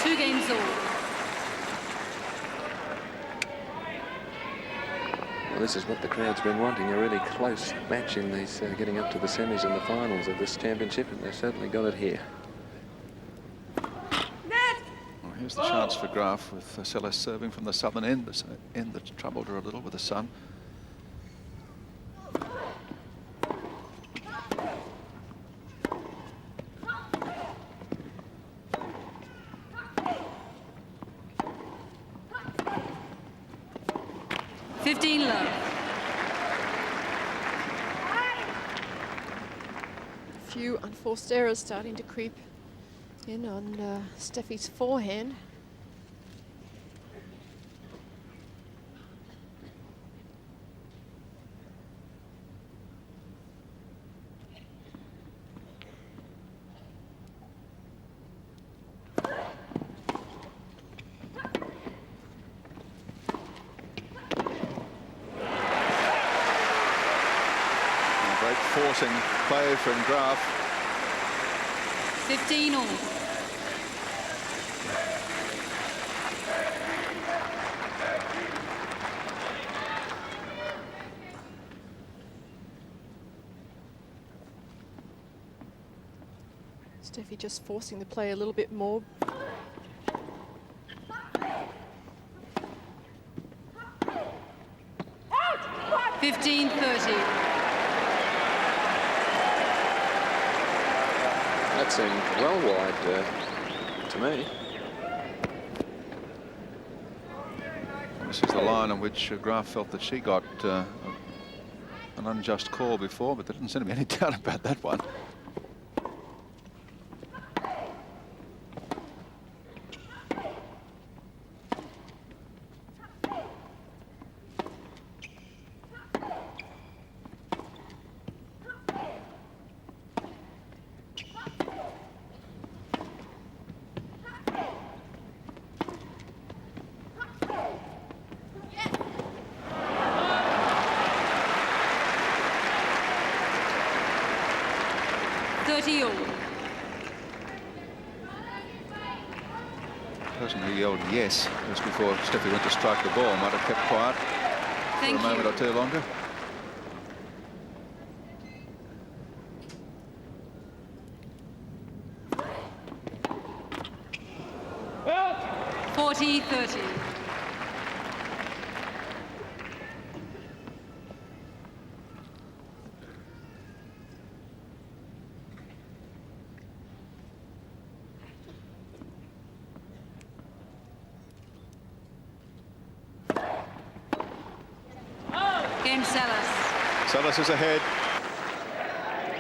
2 games all. Well, this is what the crowd's been wanting, a really close match in these getting up to the semis and the finals of this championship, and they've certainly got it here. Well, here's the chance for Graf with Seles serving from the southern end, the end that troubled her a little with the sun. Few unforced errors starting to creep in on Steffi's forehand. Forcing play from Graf. 15 all. Steffi just forcing the play a little bit more. Out! 15-30. That seemed well wide to me. This is the line on which Graf felt that she got an unjust call before, but there didn't seem to be any doubt about that one. The person who yelled yes just before Steffi went to strike the ball might have kept quiet for a moment or two longer. Out! 40-30. Seles is ahead.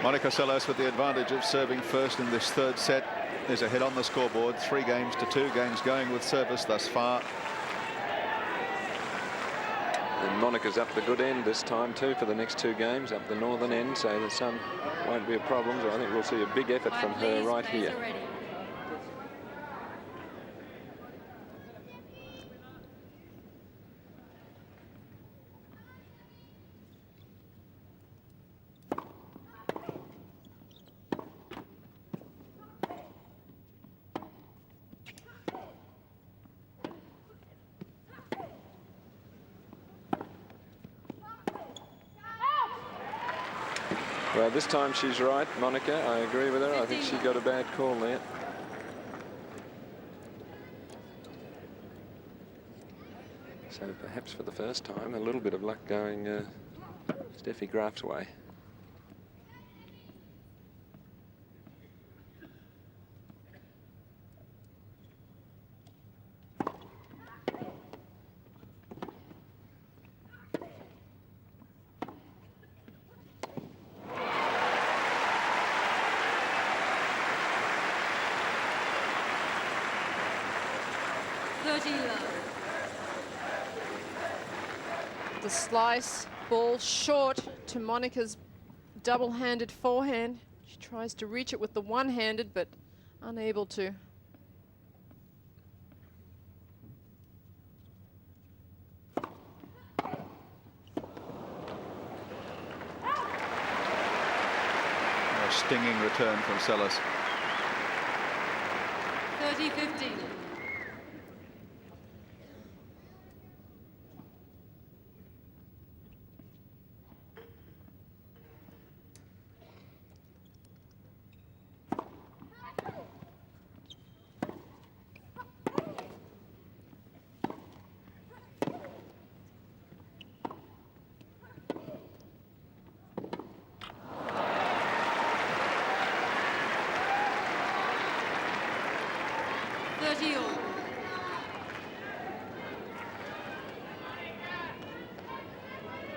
Monica Seles with the advantage of serving first in this third set. There's a hit on the scoreboard. 3 games to 2. Games going with service thus far. And Monica's up the good end this time too for the next 2 games, up the northern end, so the sun won't be a problem. So I think we'll see a big effort from her right here. Well, this time she's right, Monica. I agree with her. I think she got a bad call there. So perhaps for the first time, a little bit of luck going Steffi Graf's way. The slice ball short to Monica's double-handed forehand. She tries to reach it with the one-handed, but unable to. A stinging return from Seles. 30-15.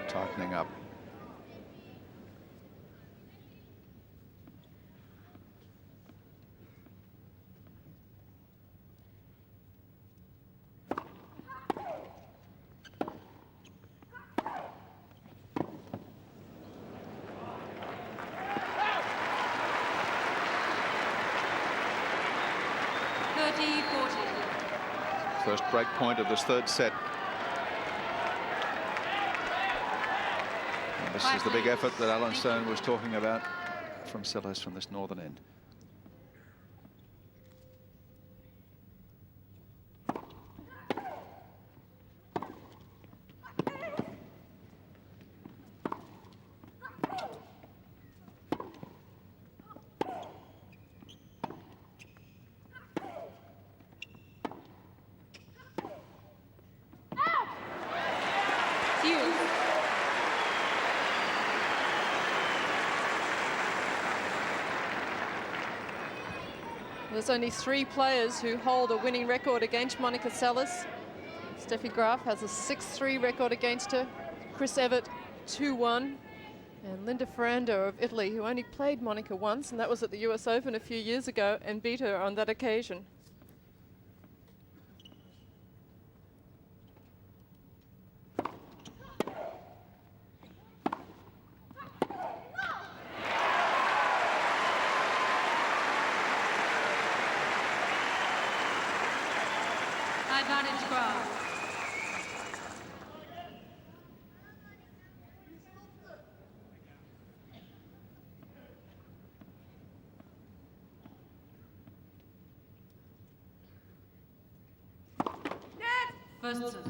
Tightening up. First break point of this third set. And this is the big effort that Alan Stone was talking about from Seles from this northern end. There's only 3 players who hold a winning record against Monica Seles. Steffi Graf has a 6-3 record against her. Chris Evert, 2-1. And Linda Ferrando of Italy, who only played Monica once, and that was at the US Open a few years ago, and beat her on that occasion. Advantage Graf. First serve.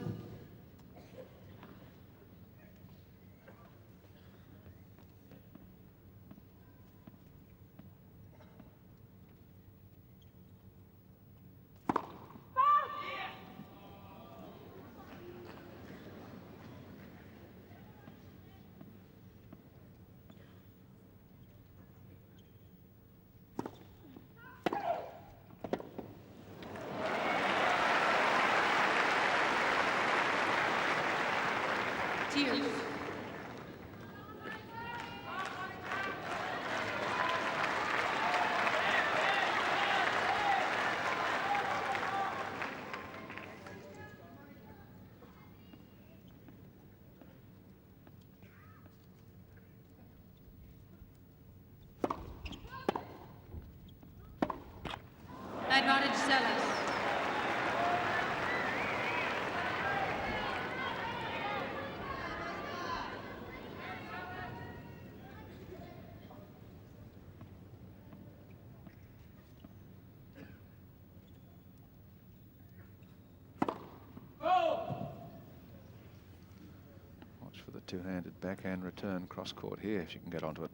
two-handed backhand return cross-court here if you can get onto it.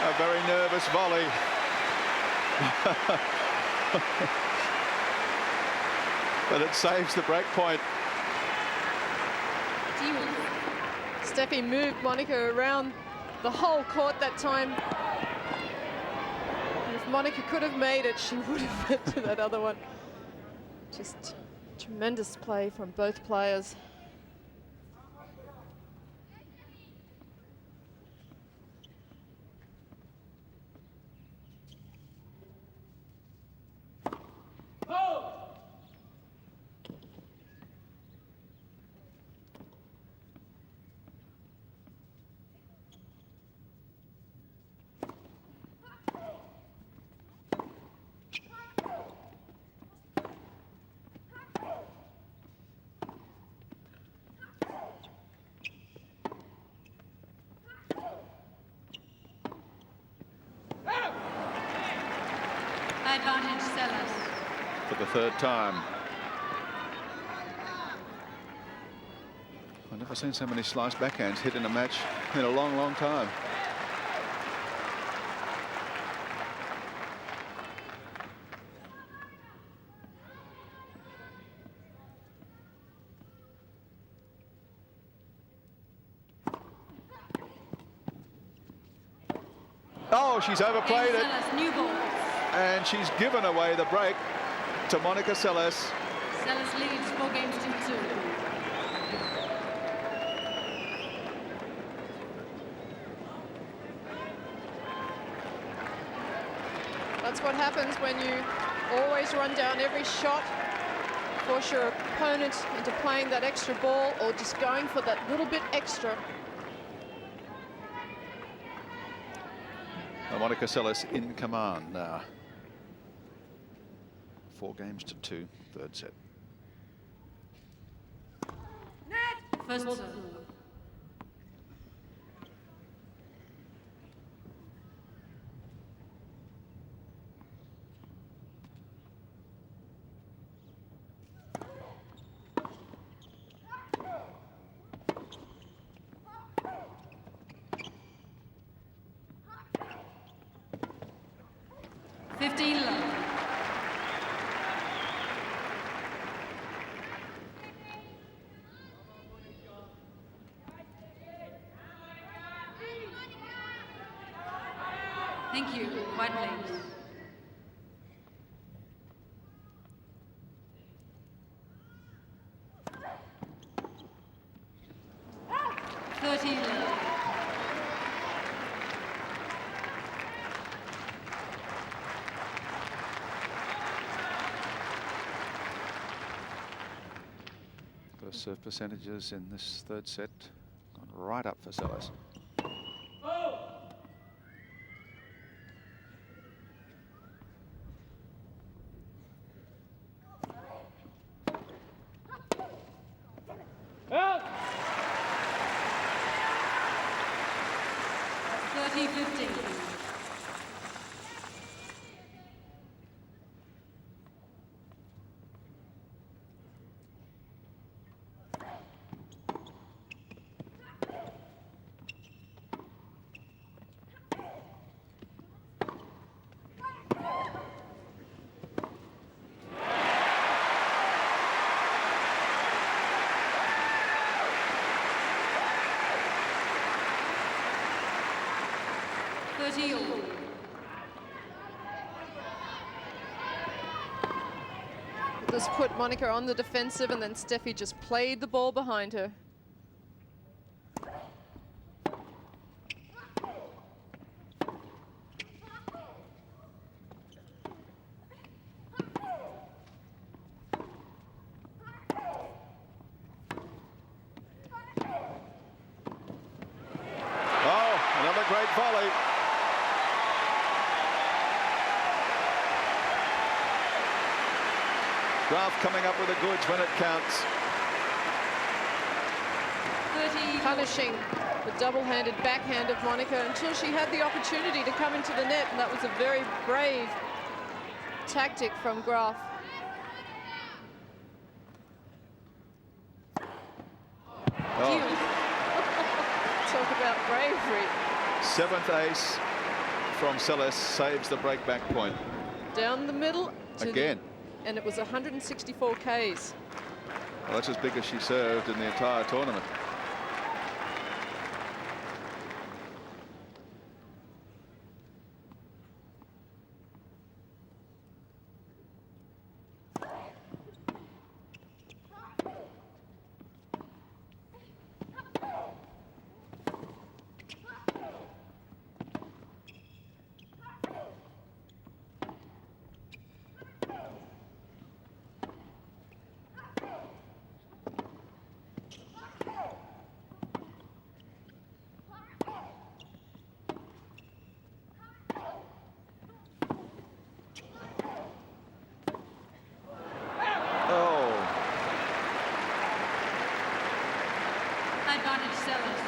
A very nervous volley. But it saves the break point. Steffi moved Monica around the whole court that time. And if Monica could have made it, she would have went to that other one. Just tremendous play from both players. Advantage Seles. For the third time. I've never seen so many slice backhands hit in a match in a long, long time. Oh, she's overplayed it. Seles, new ball. And she's given away the break to Monica Seles. Seles leads 4 games to 2. That's what happens when you always run down every shot, force your opponent into playing that extra ball or just going for that little bit extra. Monica Seles in command now. 4 games to 2, third set. First serve. Thank you. White please. First serve percentages in this third set gone right up for Seles. This put Monica on the defensive, and then Steffi just played the ball behind her. Oh, another great volley. Graf coming up with the goods when it counts. 30. Punishing the double-handed backhand of Monica until she had the opportunity to come into the net, and that was a very brave tactic from Graf. Oh. Talk about bravery. 7th ace from Seles saves the breakback point. Down the middle. Again. And it was 164 Ks. Well, that's as big as she served in the entire tournament. Advantage Seles.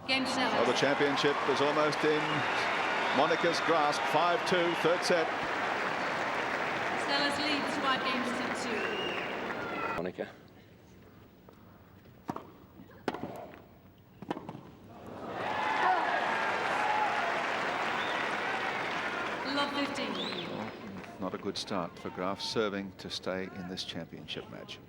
Game Seles. Well, the championship is almost in Monica's grasp. 5-2, third set. Seles leads 5 games to 2. Monica. Love 15. Well, not a good start for Graf, serving to stay in this championship match.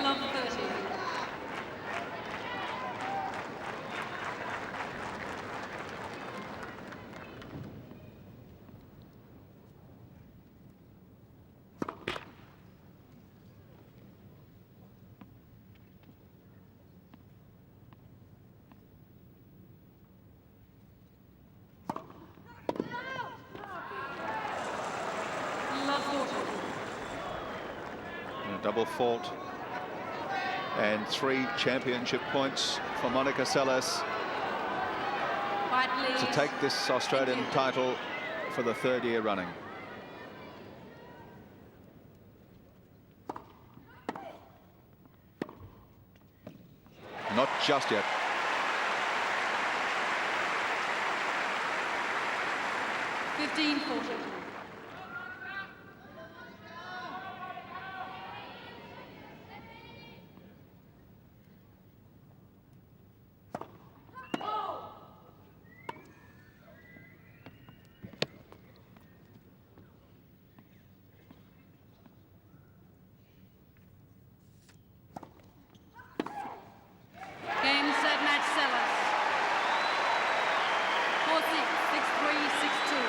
Love 30. Love 40. A double fault. And 3 championship points for Monica Seles White leads. to take this Australian title for the 3rd year running. Not just yet. Fifteen 40. Game, set, match, Seles. 4-6, 6-3, 6-2.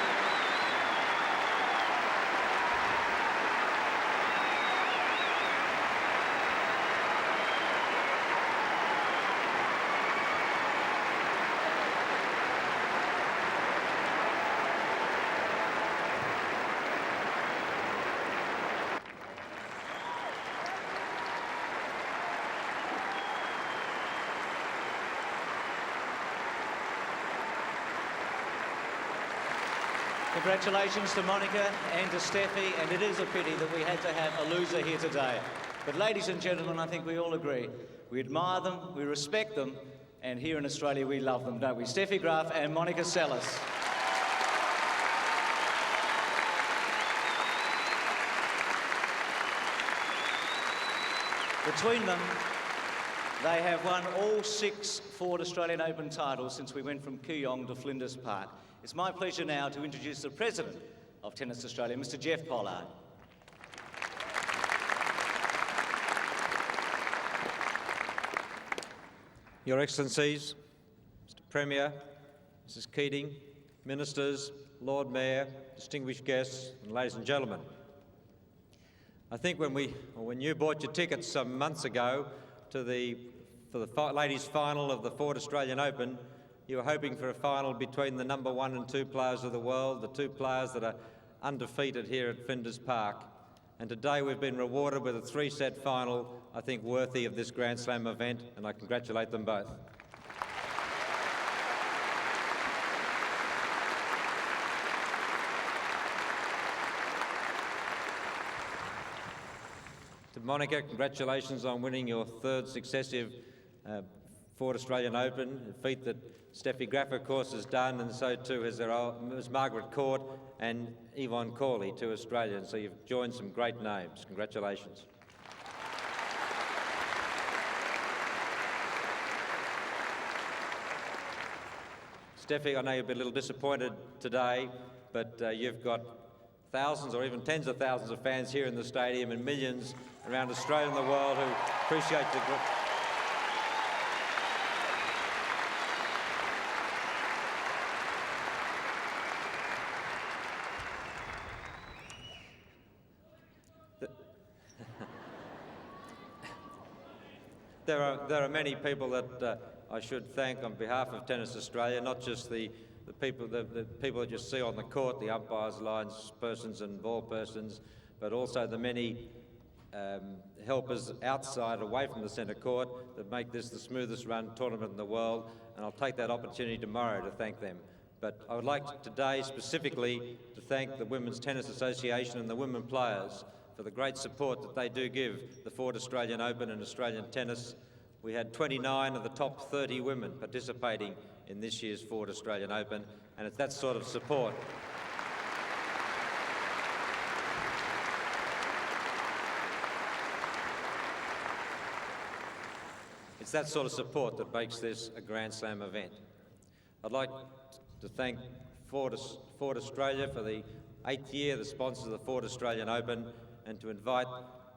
Congratulations to Monica and to Steffi, and it is a pity that we had to have a loser here today. But ladies and gentlemen, I think we all agree. We admire them, we respect them, and here in Australia we love them, don't we? Steffi Graf and Monica Seles. Between them, They have won all 6 Ford Australian Open titles since we went from Kooyong to Flinders Park. It's my pleasure now to introduce the President of Tennis Australia, Mr. Jeff Pollard. Your Excellencies, Mr. Premier, Mrs. Keating, Ministers, Lord Mayor, distinguished guests, and ladies and gentlemen. I think when you bought your tickets some months ago for the ladies' final of the Ford Australian Open, you were hoping for a final between the number 1 and 2 players of the world, the 2 players that are undefeated here at Flinders Park. And today we've been rewarded with a 3-set final, I think worthy of this Grand Slam event, and I congratulate them both. To Monica, congratulations on winning your 3rd successive Ford Australian Open, a feat that Steffi Graf, of course, has done, and so too has Margaret Court and Yvonne Corley, 2 Australians. So you've joined some great names. Congratulations. Steffi, I know you'll be a little disappointed today, but you've got thousands or even tens of thousands of fans here in the stadium and millions around Australia and the world who appreciate the There are many people that I should thank on behalf of Tennis Australia, not just the people that you see on the court, the umpires, lines persons and ball persons, but also the many helpers outside, away from the centre court, that make this the smoothest run tournament in the world, and I'll take that opportunity tomorrow to thank them. But I would like today specifically to thank the Women's Tennis Association and the women players for the great support that they do give the Ford Australian Open and Australian tennis. We had 29 of the top 30 women participating in this year's Ford Australian Open, and it's that sort of support that makes this a Grand Slam event. I'd like to thank Ford Australia for the 8th year, the sponsors of the Ford Australian Open, and to invite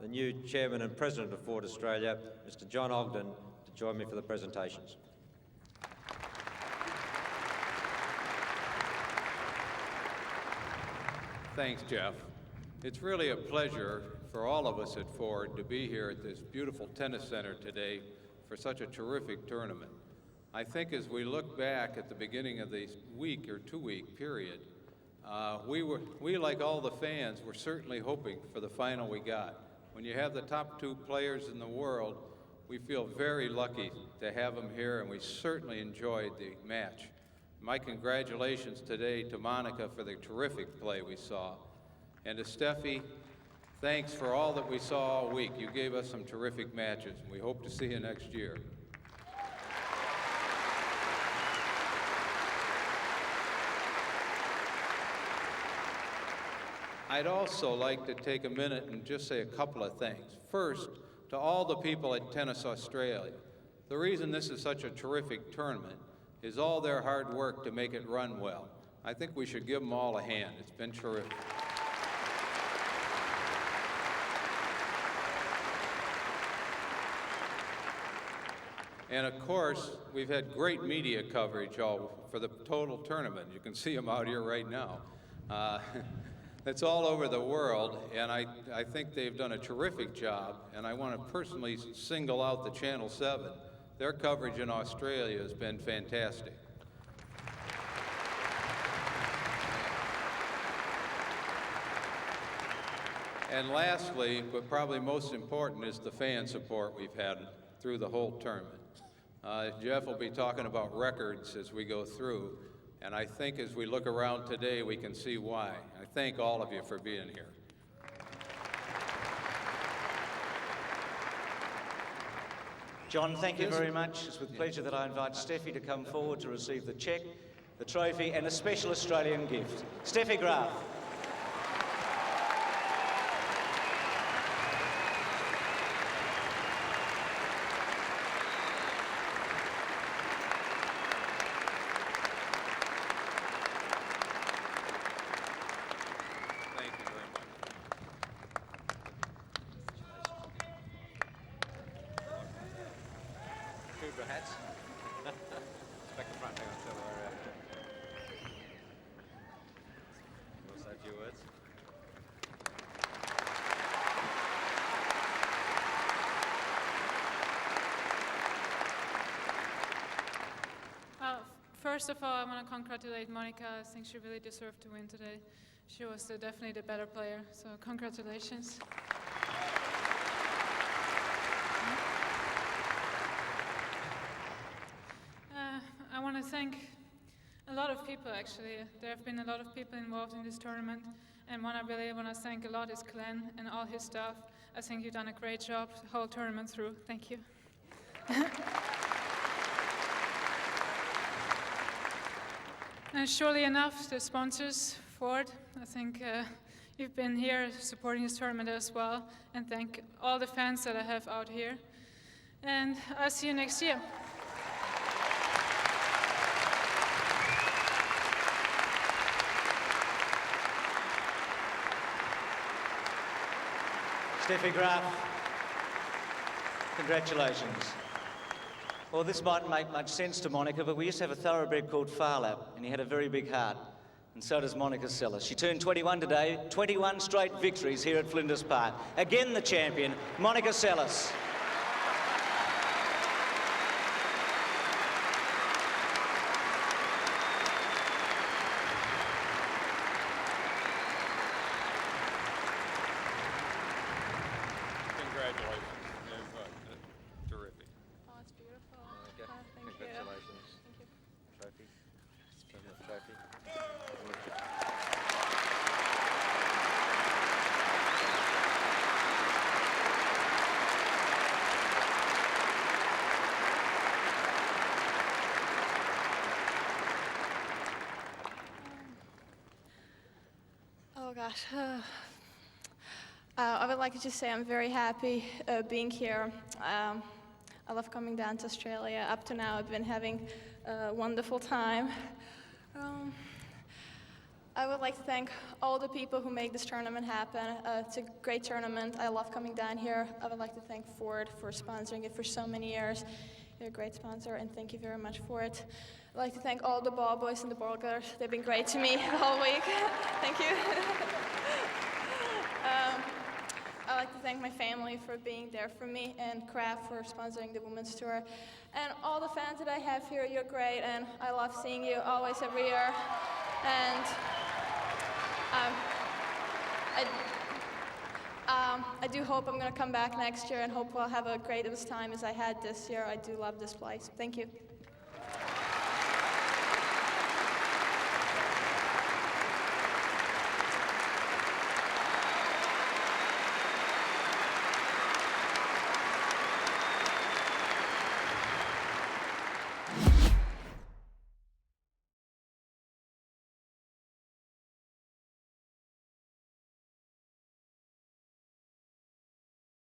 the new Chairman and President of Ford Australia, Mr. John Ogden, to join me for the presentations. Thanks, Jeff. It's really a pleasure for all of us at Ford to be here at this beautiful tennis center today for such a terrific tournament. I think as we look back at the beginning of the week or 2-week period, we, like all the fans, were certainly hoping for the final we got. When you have the top 2 players in the world, we feel very lucky to have them here, and we certainly enjoyed the match. My congratulations today to Monica for the terrific play we saw. And to Steffi, thanks for all that we saw all week. You gave us some terrific matches, and we hope to see you next year. I'd also like to take a minute and just say a couple of things. First, to all the people at Tennis Australia, the reason this is such a terrific tournament is all their hard work to make it run well. I think we should give them all a hand. It's been terrific. And of course, we've had great media coverage for the total tournament. You can see them out here right now. It's all over the world, and I think they've done a terrific job, and I want to personally single out the Channel 7. Their coverage in Australia has been fantastic. And lastly, but probably most important, is the fan support we've had through the whole tournament. Jeff will be talking about records as we go through, and I think as we look around today, we can see why. I thank all of you for being here. John, thank you very much. It's with pleasure that I invite Steffi to come forward to receive the cheque, the trophy, and a special Australian gift. Steffi Graf. hats. Back in front, hang on, tell her. You want to say a few words? Well, first of all, I want to congratulate Monica. I think she really deserved to win today. She was definitely the better player, so congratulations. I want to thank a lot of people, actually. There have been a lot of people involved in this tournament, and one I really want to thank a lot is Cain and all his staff. I think you've done a great job the whole tournament through. Thank you. And surely enough, the sponsors, Ford, I think you've been here supporting this tournament as well, and thank all the fans that I have out here. And I'll see you next year. Steffi Graf, congratulations. Well, this mightn't make much sense to Monica, but we used to have a thoroughbred called Farlap, and he had a very big heart. And so does Monica Seles. She turned 21 today, 21 straight victories here at Flinders Park. Again, the champion, Monica Seles. Congratulations. Terrific. Oh, it's beautiful. Okay. Thank Congratulations. you. Trophy. Permanent trophy. Oh gosh. I would like to just say I'm very happy being here. I love coming down to Australia. Up to now, I've been having a wonderful time. I would like to thank all the people who make this tournament happen. It's a great tournament. I love coming down here. I would like to thank Ford for sponsoring it for so many years. You're a great sponsor, and thank you very much for it. I'd like to thank all the ball boys and the ball girls. They've been great to me the whole week. Thank you. I'd like to thank my family for being there for me, and Kraft for sponsoring the women's tour. And all the fans that I have here, you're great, and I love seeing you always every year. And I do hope I'm going to come back next year and hope I'll have a great time as I had this year. I do love this place. Thank you.